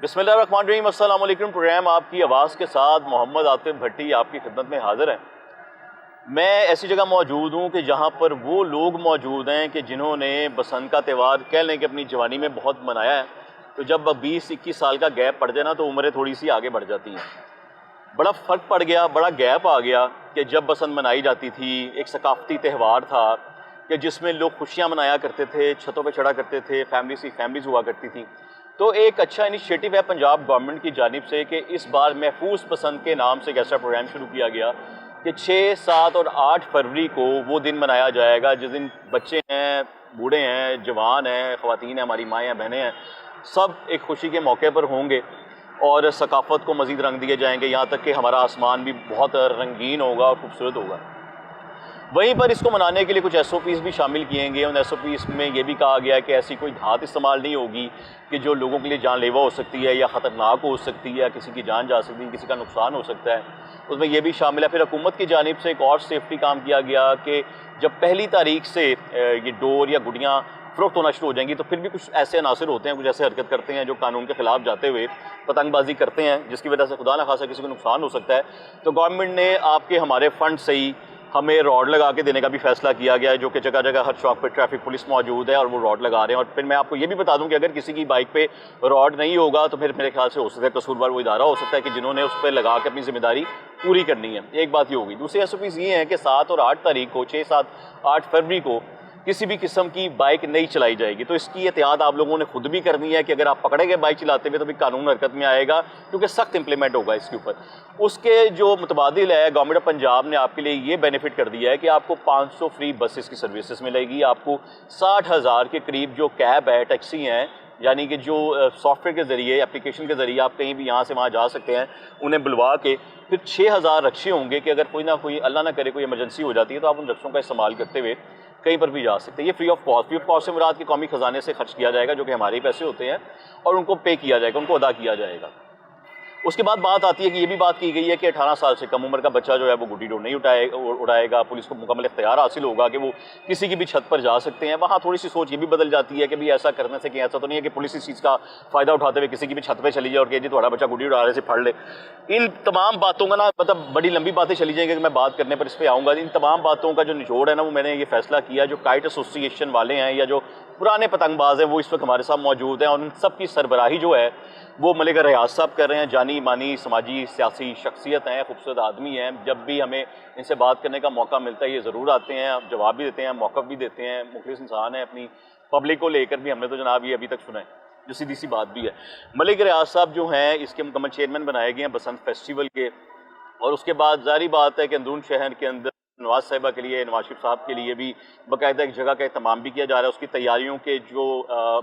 बिस्मिल्लाहिर्रहमानिर्रहीम, अस्सलाम वालेकुम। प्रोग्राम आपकी आवाज़ के साथ मोहम्मद आतिफ भट्टी आपकी खिदमत में हाज़िर हैं। मैं ऐसी जगह मौजूद हूँ कि जहाँ पर वो लोग मौजूद हैं कि जिन्होंने बसंत का त्यौहार कह लें कि अपनी जवानी में बहुत मनाया है। तो जब 20-21 साल का गैप पड़ जाए ना, तो उम्रें थोड़ी सी आगे बढ़ जाती हैं। बड़ा फ़र्क पड़ गया, बड़ा गैप आ गया कि जब बसंत मनाई जाती थी, एक सकाफ़ती त्यौहार था कि जिसमें लोग खुशियाँ मनाया करते थे, छतों पे चढ़ा करते थे, फैमिलीज़ हुआ करती थी। तो एक अच्छा इनिशिएटिव है पंजाब गवर्नमेंट की जानिब से कि इस बार महफूज बसंत के नाम से एक ऐसा प्रोग्राम शुरू किया गया कि 6, 7 और 8 फरवरी को वो दिन मनाया जाएगा जिस दिन बच्चे हैं, बूढ़े हैं, जवान हैं, ख़वातीन हैं, हमारी माएँ हैं, बहनें हैं, सब एक खुशी के मौके पर होंगे और सकाफ़त को मज़ीद रंग दिए जाएंगे। यहाँ तक कि हमारा आसमान भी बहुत रंगीन होगा और ख़ूबसूरत होगा। वहीं पर इसको मनाने के लिए कुछ SOPs भी शामिल किए गए। उन SOPs में ये भी कहा गया है कि ऐसी कोई धात इस्तेमाल नहीं होगी कि जो लोगों के लिए जानलेवा हो सकती है या ख़तरनाक हो सकती है, किसी की जान जा सकती है, किसी का नुकसान हो सकता है, उसमें यह भी शामिल है। फिर हुकूमत की जानिब से एक और सेफ्टी काम किया गया कि जब पहली तारीख से ये डोर या गुड़ियाँ फ़रोख्त होना शुरू हो जाएंगी, तो फिर भी कुछ ऐसे अनासर होते हैं, कुछ ऐसे हरकत करते हैं जो कानून के ख़िलाफ़ जाते हुए पतंगबाजी करते हैं, जिसकी वजह से खुदा न खासा किसी को नुकसान हो सकता है। तो गवर्नमेंट ने आपके हमारे फ़ंड से ही हमें रॉड लगा के देने का भी फैसला किया गया है, जो कि जगह जगह हर चौक पर ट्रैफिक पुलिस मौजूद है और वो रॉड लगा रहे हैं। और फिर मैं आपको ये भी बता दूं कि अगर किसी की बाइक पे रॉड नहीं होगा तो फिर मेरे ख्याल से हो सकता है कसूरवार वो इदारा हो सकता है कि जिन्होंने उस पर लगा के अपनी जिम्मेदारी पूरी करनी है। एक बात ये होगी। दूसरी SOPs ये हैं कि 7 और 8 तारीख को, 6, 7, 8 फरवरी को किसी भी किस्म की बाइक नहीं चलाई जाएगी। तो इसकी एहतियात आप लोगों ने खुद भी करनी है कि अगर आप पकड़े गए बाइक चलाते हुए तो भी कानून हरकत में आएगा, क्योंकि सख्त इंप्लीमेंट होगा इसके ऊपर। उसके जो मुतबादिल है, गवर्नमेंट ऑफ पंजाब ने आपके लिए ये बेनिफिट कर दिया है कि आपको 500 फ्री बसेस की सर्विसेज मिलेगी। आपको 60,000 के करीब जो कैब है, टैक्सी हैं, यानी कि जो सॉफ्टवेयर के ज़रिए, एप्लीकेशन के ज़रिए आप कहीं भी यहाँ से वहाँ जा सकते हैं, उन्हें बुलवा के फिर 6,000 रक्शे होंगे कि अगर कोई ना कोई, अल्लाह ना करे, कोई इमरजेंसी हो जाती है तो आप उन रक्शों का इस्तेमाल करते हुए कहीं पर भी जा सकते हैं। ये फ्री ऑफ कॉस्ट से मुराद के कौमी ख़जाने से खर्च किया जाएगा, जो कि हमारे ही पैसे होते हैं, और उनको पे किया जाएगा, उनको अदा किया जाएगा। उसके बाद बात आती है कि ये भी बात की गई है कि 18 साल से कम उम्र का बच्चा जो है वो गुड्डी डोर नहीं उड़ाएगा। पुलिस को मुकम्मल इख्तियार हासिल होगा कि वो किसी की भी छत पर जा सकते हैं। वहाँ थोड़ी सी सोच ये भी बदल जाती है कि भी ऐसा करने से कि ऐसा तो नहीं है कि पुलिस इस चीज़ का फ़ायदा उठाते हुए किसी की भी छत पर चली जाए और कहे जी थोड़ा बच्चा गुड्डी उड़ाने से फड़ ले। इन तमाम बातों का ना, मतलब बड़ी लंबी बातें चली जाएंगी कि मैं बात करने पर इस पर आऊँगा। इन तमाम बातों का जो निचोड़ है ना, वो मैंने ये फैसला किया, जो काइट एसोसिएशन वाले हैं या जो पुराने पतंगबाज हैं वो इस वक्त हमारे साथ मौजूद हैं, और उन सब की सरबराही जो है वो मलिक रियाज साहब कर रहे हैं। जानी मानी समाजी सियासी शख्सियत हैं, खूबसूरत आदमी हैं। जब भी हमें इनसे बात करने का मौका मिलता है ये ज़रूर आते हैं, जवाब भी देते हैं, मौक़िफ़ भी देते हैं। मुखलिस इंसान है, अपनी पब्लिक को लेकर भी हमने तो जनाब ये अभी तक सुना है, जो सीधी सी बात भी है। मलिक रियाज साहब जो हैं इसके मुकम्मल चेयरमैन बनाए गए हैं बसंत फेस्टिवल के। और उसके बाद ज़ाहिर बात है कि अंदरून शहर के अंदर नवाज साहिबा के लिए, नवाज शरीफ साहब के लिए भी बाकायदा एक जगह का एहतमाम भी किया जा रहा है। उसकी तैयारियों के जो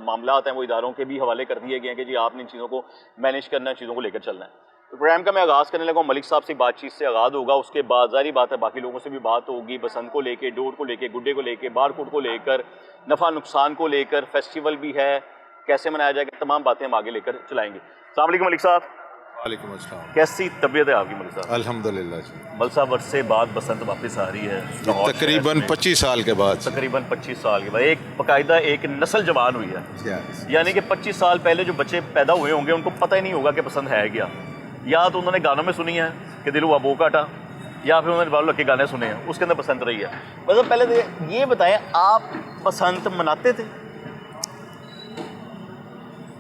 मामलात हैं वो इदारों के भी हवाले कर दिए गए हैं कि जी आपने इन चीज़ों को मैनेज करना है, चीज़ों को लेकर चलना है। तो प्रोग्राम का मैं आगाज़ करने लगा, मलिक साहब से बातचीत से आगाज़ होगा। उसके बाद ज़ाहिर बात है बाकी लोगों से भी बात होगी, बसंत को लेकर, डोर को लेकर, गुड्डे को लेकर, बारकोड को लेकर, नफ़ा नुकसान को लेकर, फेस्टिवल भी है, कैसे मनाया जाएगा, तमाम बातें हम आगे लेकर चलाएँगे। अस्सलाम वालेकुम मलिक साहब। वालेकुम अस्सलाम। कैसी तबीयत है आपकी मलिक साहब? अल्हम्दुलिल्लाह जी। मलिक साहब वर्षे बाद बसंत वापस आ रही है, तकरीबन 25 साल के बाद। तकरीबन 25 साल के बाद एक बाकायदा एक नस्ल जवान हुई है। यानी कि 25 साल पहले जो बच्चे पैदा हुए होंगे उनको पता ही नहीं होगा कि पसंद है क्या। या तो उन्होंने गानों में सुनी है कि दिल हुआ बो काटा, या फिर उन्होंने बालू के गाने सुने हैं, उसके अंदर पसंद रही है। मतलब पहले तो ये बताएं, आप पसंद मनाते थे?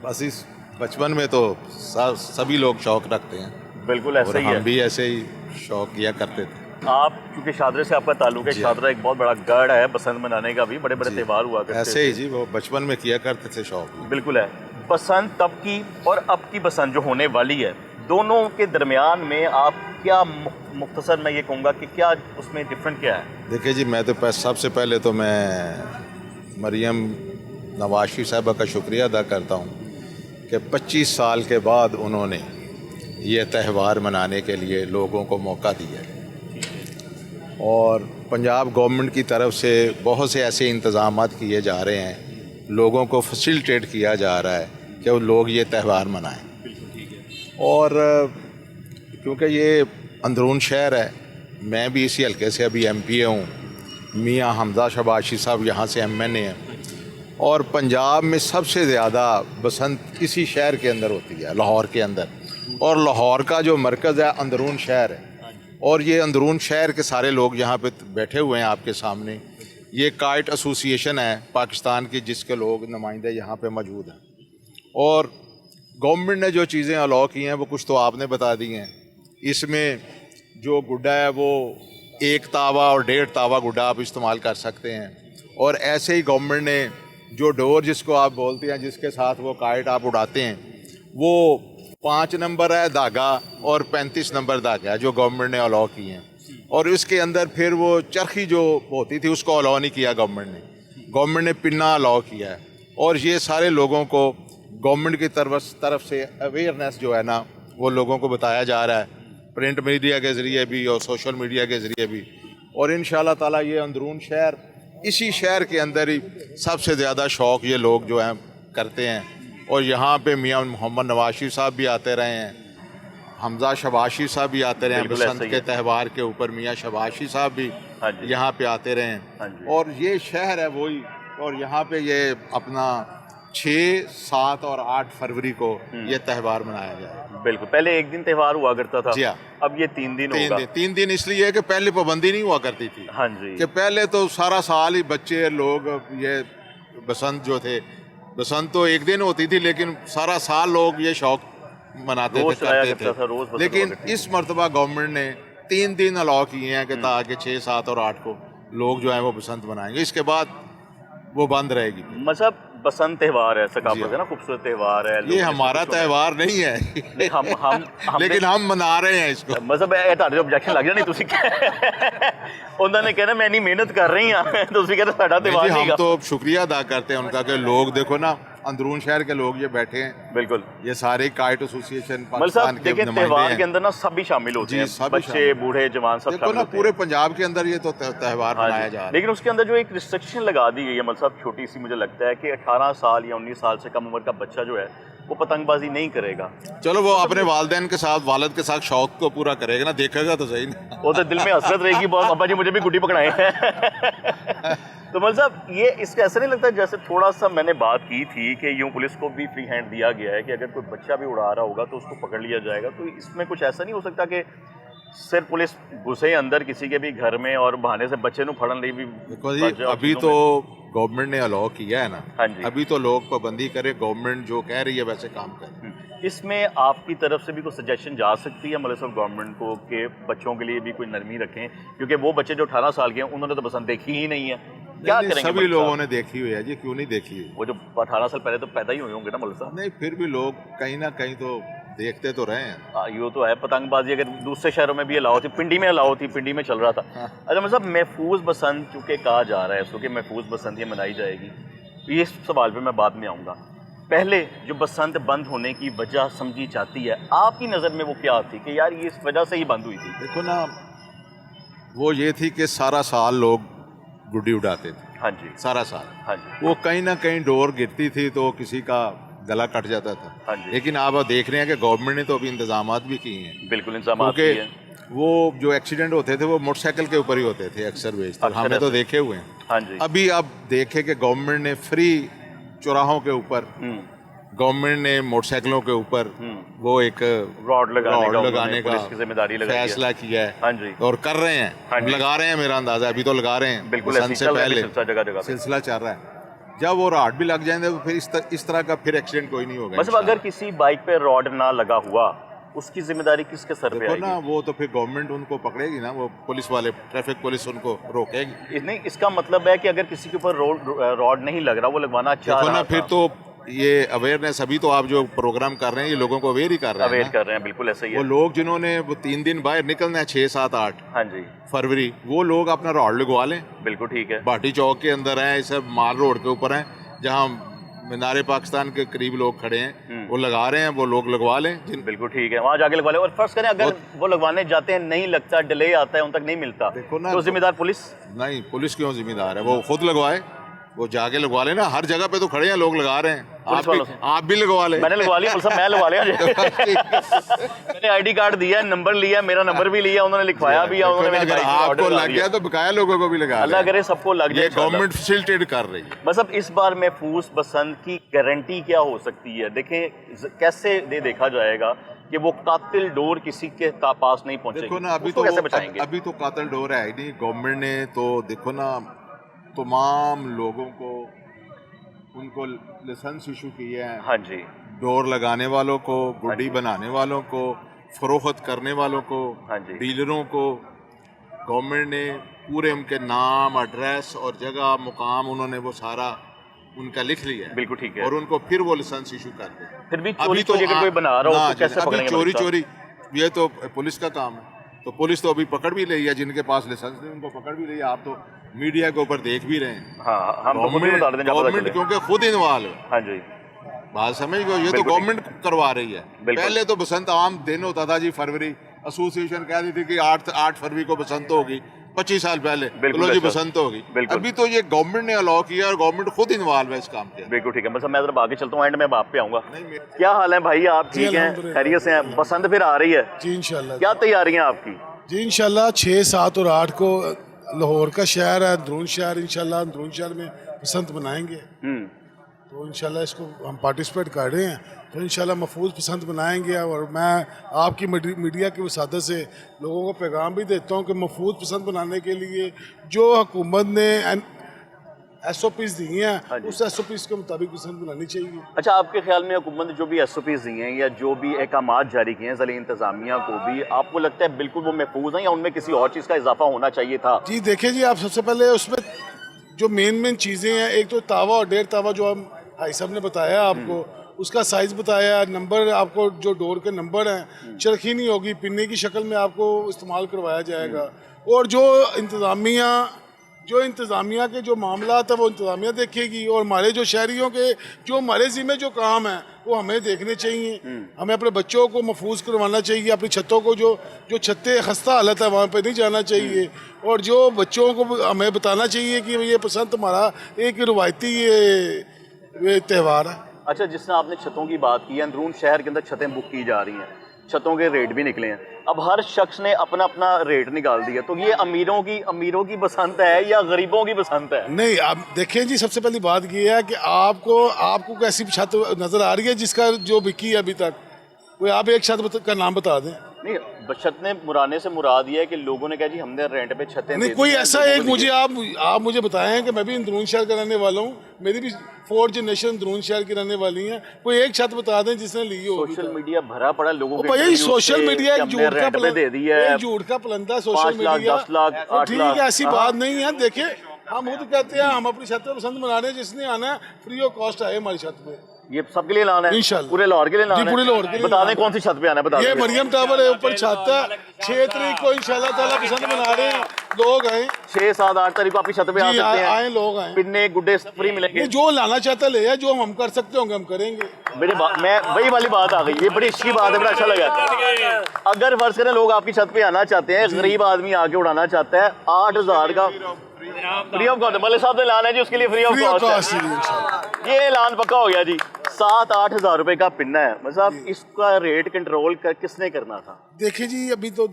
बस इस बचपन में तो सभी लोग शौक रखते हैं, बिल्कुल ऐसा ही है, हम भी ऐसे ही शौक किया करते थे। आप क्योंकि शादरे से आपका ताल्लुक है, शादरा एक बहुत बड़ा गढ़ है बसंत मनाने का भी, बड़े बड़े त्यौहार हुआ करते ऐसे ही जी, वो बचपन में किया करते थे शौक। बिल्कुल है। बसंत तब की और अब की बसंत जो होने वाली है, दोनों के दरमियान में आप क्या मुख्तसर मैं ये कहूँगा कि क्या उसमें डिफरेंट क्या है? देखिए जी, मैं तो सबसे पहले तो मैं मरियम नवाज शरीफ साहबा का शुक्रिया अदा करता हूँ कि 25 साल के बाद उन्होंने ये त्यौहार मनाने के लिए लोगों को मौका दिया है। और पंजाब गवर्नमेंट की तरफ से बहुत से ऐसे इंतज़ामात किए जा रहे हैं, लोगों को फैसिलिटेट किया जा रहा है कि वो लोग ये त्यौहार मनाएं। और क्योंकि ये अंदरून शहर है, मैं भी इसी हल्के से अभी MPA हूँ, मियाँ हमजा शबाशी साहब यहाँ से MNA हैं, और पंजाब में सबसे ज़्यादा बसंत इसी शहर के अंदर होती है, लाहौर के अंदर। और लाहौर का जो मरकज़ है अंदरून शहर है, और ये अंदरून शहर के सारे लोग यहाँ पे बैठे हुए हैं आपके सामने। ये काइट एसोसिएशन है पाकिस्तान की, जिसके लोग नुमाइंदे यहाँ पे मौजूद हैं। और गवर्नमेंट ने जो चीज़ें अलाउ की हैं वो कुछ तो आपने बता दी हैं। इसमें जो गुड्डा है वो 1 तावा और 1.5 तावा गुड्डा आप इस्तेमाल कर सकते हैं। और ऐसे ही गवर्नमेंट ने जो डोर जिसको आप बोलते हैं, जिसके साथ वो काइट आप उड़ाते हैं, वो 5 नंबर है धागा और 35 नंबर धागा है जो गवर्नमेंट ने अलाउ किए हैं। और इसके अंदर फिर वो चरखी जो होती थी उसको अलाउ नहीं किया गवर्नमेंट ने पिन्ना अलाउ किया है। और ये सारे लोगों को गवर्नमेंट की तरफ से अवेयरनेस जो है ना वो लोगों को बताया जा रहा है, प्रिंट मीडिया के ज़रिए भी और सोशल मीडिया के ज़रिए भी। और इंशाल्लाह ताला ये अंदरून शहर, इसी शहर के अंदर ही सबसे ज़्यादा शौक़ ये लोग जो हैं करते हैं। और यहाँ पे मियाँ मोहम्मद नवाज शरीफ साहब भी आते रहे हैं, हमजा शबाशी साहब भी आते रहे हैं बसंत के त्यौहार के ऊपर, मियाँ शबाशी साहब भी यहाँ पे आते रहे हैं। और ये शहर है वही, और यहाँ पे ये अपना 6, 7 और 8 फरवरी को ये त्यौहार मनाया जाए। बिल्कुल, पहले एक दिन त्यौहार हुआ करता था। जी हाँ, अब ये 3 दिन होगा। 3 दिन इसलिए है कि पहले पाबंदी नहीं हुआ करती थी। हाँ जी, कि पहले तो सारा साल ही बच्चे लोग ये बसंत जो थे, बसंत तो एक दिन होती थी लेकिन सारा साल लोग ये शौक मनाते थे, करते थे। लेकिन इस मरतबा गवर्नमेंट ने 3 दिन अलाउ किए हैं कि ताकि 6, 7 और 8 को लोग जो है वो बसंत मनाएंगे। इसके बाद वो बंद रहेगी। मतलब बसंत त्यौहार है, सकाफत है ना, खूबसूरत त्यौहार है। ये हमारा त्यौहार नहीं है लेकिन हम मना रहे हैं इसको। मतलब ਤੁਹਾਡੇ ਆਬਜੈਕਸ਼ਨ ਲੱਗ ਜਾਣੀ, ਤੁਸੀਂ ਉਹਨਾਂ ਨੇ कहना मैं नहीं मेहनत कर रही हां, ਤੁਸੀਂ ਕਹਿੰਦੇ ਸਾਡਾ त्यौहार नहीं। हम तो शुक्रिया अदा करते हैं उनका कि लोग देखो ना अंदरून शहर के लोग ये बैठे हैं। बिल्कुल, ये सारे काइट एसोसिएशन पाकिस्तान के त्यौहार के अंदर ना सभी शामिल होते हैं, बच्चे बूढ़े जवान सब शामिल होते हैं। पूरे पंजाब के अंदर ये तो त्यौहार मनाया जा रहा है। लेकिन उसके अंदर जो एक रिस्ट्रिक्शन लगा दी गई है, मतलब छोटी सी, मुझे लगता है कि 18 साल या 19 साल से कम उम्र का बच्चा जो है वो पतंगबाजी नहीं करेगा। चलो वो अपने वालिदैन के साथ, वालिद के साथ शौक को पूरा करेगा ना, देखेगा तो सही ना। वो तो दिल में हसरत रहेगी, बहुत अब्बा जी मुझे भी गुड्डी पकड़ाए। तो मतलब साहब ये इसका ऐसा नहीं लगता, जैसे थोड़ा सा मैंने बात की थी कि यूँ पुलिस को भी फ्री हैंड दिया गया है कि अगर कोई बच्चा भी उड़ा रहा होगा तो उसको पकड़ लिया जाएगा, तो इसमें कुछ ऐसा नहीं हो सकता कि सिर्फ पुलिस घुसे अंदर किसी के भी घर में और बहाने से बच्चे ਨੂੰ फड़न ਲਈ भी? देखो जी, अभी तो गवर्नमेंट ने अलाउ किया है ना। हाँ जी, अभी तो लोग पाबंदी करे, गवर्नमेंट जो कह रही है वैसे काम करे। इसमें आपकी तरफ से भी कोई सजेशन जा सकती है मतलब गवर्नमेंट को कि बच्चों के लिए भी कोई नरमी रखें, क्योंकि वो बच्चे जो 18 साल के हैं उन्होंने तो बसंत देखी ही नहीं है। क्या करेंगे? सभी लोगों ने देखी हुई है जी, क्यों नहीं देखी हुई? वो जो 18 साल पहले तो पैदा ही हुए होंगे ना मौलवी साहब। नहीं, फिर भी लोग कहीं ना कहीं तो देखते तो रहे हैं। ये तो है, पतंगबाजी अगर दूसरे शहरों में भी अलाउ थी, पिंडी में अलाउ थी, पिंडी में चल रहा था। अच्छा मतलब महफूज बसंत चूँकि कहा जा रहा है इसको कि महफूज बसंत ये मनाई जाएगी, ये सवाल पे मैं बाद में आऊँगा। पहले जो बसंत बंद होने की वजह समझी जाती है, आपकी नज़र में वो क्या थी कि यार ये इस वजह से ही बंद हुई थी? देखो ना, वो ये थी कि सारा साल लोग गुड्डी उड़ाते थे। हाँ जी, सारा साल। हाँ जी, वो कहीं ना कहीं डोर गिरती थी तो किसी का गला कट जाता था। हाँ जी, लेकिन आप देख रहे हैं कि गवर्नमेंट ने तो अभी इंतजाम भी किए हैं। बिल्कुल इंतजाम क्योंकि किए हैं। वो जो एक्सीडेंट होते थे वो मोटरसाइकिल के ऊपर ही होते थे अक्सर बेशतर, हमने तो देखे हुए हैं। हाँ जी, अभी आप देखें कि गवर्नमेंट ने फ्री चौराहों के ऊपर, गवर्नमेंट ने मोटरसाइकिलों के ऊपर वो एक रॉड लगाने का जिम्मेदारी फैसला किया है। हाँ जी, और कर रहे हैं, हाँ जी, लगा रहे हैं, मेरा अंदाजा अभी तो लगा रहे हैं। बिल्कुल से पहले जगह सिलसिला चल रहा है। जब वो रॉड भी लग जाएंगे तो फिर इस तरह का फिर एक्सीडेंट कोई नहीं होगा। मतलब अगर किसी बाइक पे रॉड ना लगा हुआ, उसकी जिम्मेदारी किसके सर पे आएगी? ना वो तो फिर गवर्नमेंट उनको पकड़ेगी ना, वो पुलिस वाले, ट्रैफिक पुलिस उनको रोकेगी। नहीं, इसका मतलब है कि अगर किसी के ऊपर रॉड नहीं लग रहा, वो लगवाना चाह रहा ना, फिर तो ये अवेयरनेस, अभी तो आप जो प्रोग्राम कर रहे हैं ये लोगों को अवेयर ही कर रहे हैं, अवेयर कर रहे हैं। बिल्कुल ऐसा ही है। वो लोग जिन्होंने वो 3 दिन बाहर निकलना है, 6, 7, 8 हाँ जी फरवरी, वो लोग अपना रॉड लगवा लें। बिल्कुल ठीक है। भाटी चौक के अंदर है, इस माल रोड के ऊपर है, जहाँ मीनारे पाकिस्तान के करीब लोग खड़े हैं, वो लगा रहे हैं, वो लोग लगवा लें। बिल्कुल ठीक है, वहाँ जाके लगवा लें। और फर्ज करें अगर वो लगवाने जाते हैं, नहीं लगता, डिले आता है, उन तक नहीं मिलता, देखो ना, तो जिम्मेदार पुलिस? नहीं, पुलिस क्यों जिम्मेदार है? वो खुद लगवाए, वो जाके लगवा लेना। हर जगह पे तो खड़े हैं लोग, लगा रहे हैं। पुलिस वालों से? आप भी लगवा लें। मैंने लगवा लिया, पुलिस साहब मैं लगवा लिया मैंने आईडी कार्ड दिया, नंबर लिया, मेरा नंबर भी लिया, उन्होंने लिखवाया भी, उन्होंने मेरी अगर बाइक पे आपको ऑर्डर लग गया तो बकाया लोगों को भी लगा अल्लाह लें। करे सबको लग जाए ये इंशाल्लाह। गवर्नमेंट फैसिलिटेट कर रही है। बस अब इस बार महफूज बसंत की गारंटी क्या हो सकती है? देखें कैसे देखा जाएगा कि वो कातिल डोर किसी के पास नहीं पहुंचेगी। देखो ना, अभी उसको तो कैसे बचाएंगे? अभी तो कातिल डोर है ही नहीं। गवर्नमेंट ने तो देखो ना, तमाम लोगों को उनको लाइसेंस इशू किए हैं। हाँ जी, डोर लगाने वालों को, गुड्डी बनाने वालों को, फरोख्त करने वालों को, हाँ जी। डीलरों को गवर्नमेंट ने पूरे उनके नाम, एड्रेस और जगह, मुकाम उन्होंने वो सारा उनका लिख लिया है। बिल्कुल ठीक है। और उनको फिर वो लाइसेंस इशू कर दे। फिर भी चोरी अगर कोई बना रहा हो तो कैसे अभी पकड़ेंगे? चोरी पुलिस साहब? चोरी ये तो पुलिस का काम है। तो पुलिस तो अभी पकड़ भी रही है, जिनके पास लाइसेंस नहीं उनको पकड़ भी रही है। आप तो मीडिया के ऊपर देख भी रहे हैं। हाँ, हम तो खुद ही बता देते हैं जब पता गवर्नमेंट चले। क्योंकि खुद इन्वॉल्व है। हाँ जी, बात समझ गए? ये तो बिल्कुल गवर्नमेंट करवा रही है। बिल्कुल। पहले तो बसंत आम दिन होता था जी, फरवरी एसोसिएशन कहती थी कि 8 फरवरी को बसंत होगी, 25 साल पहले बिल्कुल चलो जी अच्छा। बसंत होगी। बिल्कुल। अभी तो ये गवर्नमेंट ने अलाउ किया और गवर्नमेंट खुद इन्वॉल्व है इस काम के। बिल्कुल ठीक है। बस मैं जरा आगे चलता हूँ, एंड में आप पे आऊँगा। नहीं, मेरे- क्या हाल है भाई? आप जी, ठीक हैं, अल्हम्दुलिल्लाह। खैरियत से हैं? बसंत फिर आ रही है, जी इंशाल्लाह। क्या तैयारियां आपकी? जी इंशाल्लाह 6, 7 और 8 को लाहौर का शहर है, अंदरून शहर, इंशाल्लाह अंदरून शहर में बसंत मनाएंगे। तो इंशाल्लाह इसको हम पार्टिसिपेट कर रहे हैं। तो इंशाल्लाह महफूज बसंत मनाएंगे। और मैं आपकी मीडिया की वसादत से लोगों को पैगाम भी देता हूँ कि महफूज बसंत मनाने के लिए जो हुकूमत ने SOPs दी हाँ हैं, जी। उस SOPs के मुताबिक बसंत मनानी चाहिए। अच्छा, आपके ख्याल में हुकूमत ने जो भी SOPs दी हैं या जो भी अहकामात जारी किए हैं ज़िले इंतज़ामिया को भी, आपको लगता है बिल्कुल वो महफूज हैं या उनमें किसी और चीज़ का इजाफा होना चाहिए था? जी देखिए जी, आप सबसे पहले उसमें जो मेन चीज़ें हैं, एक तो तावा और 1.5 तावा जो हम भाई साहब ने बताया आपको, उसका साइज़ बताया, नंबर आपको जो डोर के नंबर हैं, चरखी नहीं होगी, पिन्ने की शक्ल में आपको इस्तेमाल करवाया जाएगा। और जो इंतज़ामिया के जो मामला है वो इंतज़ामिया देखेगी। और हमारे जो शहरियों के जो हमारे ज़िम्मे जो काम है वो हमें देखने चाहिए। हमें अपने बच्चों को महफूज करवाना चाहिए। अपनी छतों को जो छतें खस्ता हालत है वहाँ पे नहीं जाना चाहिए। और जो बच्चों को हमें बताना चाहिए कि ये पसंद हमारा एक रवायती ये त्यौहार है। अच्छा, जिसने आपने छतों की बात की है, अंदरून शहर के अंदर छतें बुक की जा रही हैं, छतों के रेट भी निकले हैं। अब हर शख्स ने अपना अपना रेट निकाल दिया, तो ये अमीरों की बसंत है या गरीबों की बसंत है? नहीं, आप देखें जी, सबसे पहली बात ये है कि आपको कैसी छत नज़र आ रही है जिसका जो बिकी है अभी तक? कोई आप एक छत का नाम बता दें। नहीं, छत ने मुराने से मुराद ये है कि लोगों ने कहा जी हमने रेंट पे छतें नहीं, दे कोई दी हैं, ऐसा लोगों एक को मुझे दीजिए। आप मुझे बताएं कि मैं भी अंदरून शहर का रहने वाला हूँ, मेरी भी 4th जनरेशन अंदरून शहर की रहने वाली है। कोई एक छत बता दें जिसने ली हो। सोशल मीडिया भरा पड़ा लोगों के भाई इंटरव्यूज सोशल से मीडिया कि एक हमने झूठ का रेंट पे दे दी है। एक झूठ का पलंदा 5 सोशल लाख, मीडिया। 10 लाख, तो 8 ठीक लाख। है, ऐसी हाँ। बात नहीं है। देखिए, हम खुद कहते हैं हम अपनी छत पे पसंद मना रहे हैं, जिसने आना है फ्री ऑफ कॉस्ट आए हमारी छत पे। ये सबके लिए लाना है? इंशाल्लाह। पूरे लाहौर के लिए लाना जी, पूरे लाहौर के लिए बता लाना दें है। कौन सी छत पे आना है, बता ये दें। मरियम टावर है, ऊपर छत है। 6 तारीख को इंशाल्लाह ताला पसंद मना रहे हैं, लोग आए। 6, 7, 8 तारीख को आपकी छत पे आ जी, सकते हैं। आए, लोग आए। पिन्ने गुड्डे फ्री मिलेंगे। ये जो लाना चाहता ले आए, जो हम कर सकते होंगे हम करेंगे। मैं वही वाली बात आ गई, ये बड़ी अच्छी बात है, बड़ा अच्छा लगा। अगर फर्ज करें लोग आपकी छत पे आना चाहते हैं, गरीब आदमी आके उड़ाना चाहता है, 8,000 का फ्री ऑफ कॉस्ट, मलिक साहब ने ऐलान है जी उसके लिए फ्री ऑफ कॉस्ट है। इंशाल्लाह। ये ऐलान पक्का हो गया जी। 7-8 हज़ार रुपए का पिन्ना है, मतलब इसका रेट कंट्रोल किसने करना था? देखिए जी, अभी जो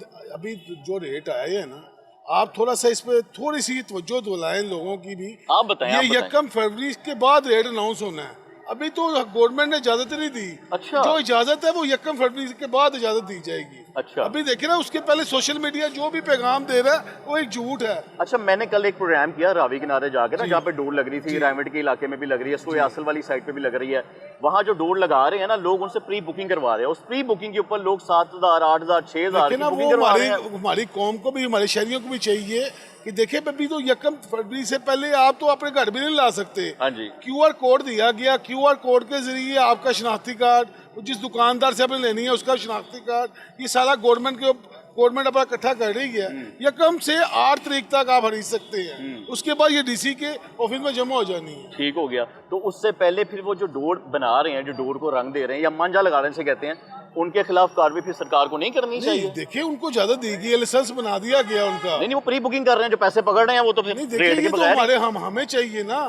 रेट आए हैं ना, आप थोड़ा सा इस पे थोड़ी सी तवज्जो दिलाएं लोगों की भी। आप बताएं। ये 1 फरवरी के बाद रेट अनाउंस होना है। अभी तो गवर्नमेंट ने इजाजत नहीं दी। अच्छा। जो इजाजत है वो 1 फरवरी के बाद इजाजत दी जाएगी। अच्छा। अभी देखिए ना, उसके पहले सोशल मीडिया जो भी पैगाम दे रहा है वो एक झूठ है। अच्छा, मैंने कल एक प्रोग्राम किया रावी किनारे जाकर ना, जहाँ पे डोर लग रही थी, रायवट के इलाके में भी लग रही है, सोए आसल वाली साइड पे भी लग रही है। वहाँ जो डोर लगा रहे हैं ना, लोग उनसे प्री बुकिंग करवा रहे हैं। उस प्री बुकिंग के ऊपर लोग 7,000, 8,000, 6,000 की देखिए ना, बुकिंग वो करवा रहे हैं। हमारी कौम को भी, हमारे शहरियों को भी चाहिए कि देखिए, अभी तो 1 फरवरी से पहले आप तो अपने घर भी नहीं ला सकते। हाँ जी। QR कोड दिया गया, QR कोड के जरिए आपका शनाख्ती कार्ड, जिस दुकानदार से आपने लेनी है उसका शनाख्ती कार्ड, ये सारा गवर्नमेंट अपना इकट्ठा कर रही है। 1 से 8 तारीख तक आप खरीद सकते हैं। उसके बाद ये DC के ऑफिस में जमा हो जानी है। ठीक हो गया। तो उससे पहले फिर वो जो डोर बना रहे हैं, जो डोर को रंग दे रहे हैं या मांझा लगा रहे हैं से कहते हैं, उनके खिलाफ कार्रवाई फिर सरकार को नहीं करनी चाहिए? नहीं, देखिए, उनको ज्यादा दी गई है, लाइसेंस बना दिया गया उनका। नहीं, वो प्री बुकिंग कर रहे हैं, जो पैसे पकड़ रहे हैं वो तो फिर नहीं, रेट देखिए, के ये तो बगैर हमें चाहिए ना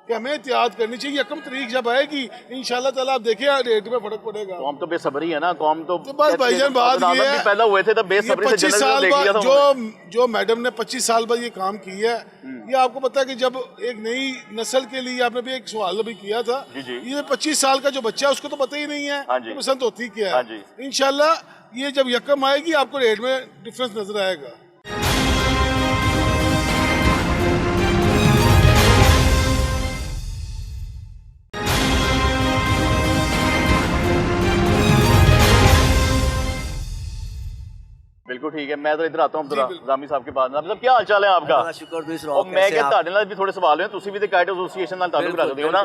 कि हमें एहतियात करनी चाहिए। 1 तारीख जब आएगी इंशाल्लाह ताला आप देखिए रेट में फर्क पड़ेगा। कौम तो बेसब्री है ना, कौम तो बस भाईजान बात ये है, पैदा हुए थे तब बेसब्री से 25 जनरल साल देख लिया बाद था जो मैडम ने 25 साल बाद ये काम किया है, ये आपको पता है कि जब एक नई नस्ल के लिए आपने भी एक सवाल भी किया था, ये 25 साल का जो बच्चा है उसको तो पता ही नहीं है कि पसंद होती क्या है। इंशाल्लाह ये जब यकम आएगी आपको रेट में डिफरेंस नजर आएगा। बिल्कुल ठीक है, मैं तो इधर आता हूँ जामी साहब के पास। जामी साहब क्या हाल चाल है आपका? और मैं क्या ਤੁਹਾਡੇ ਨਾਲ भी थोड़े सवाल हैं, तुसी भी तो काइट एसोसिएशन ਨਾਲ ताल्लुक रखते हो ना।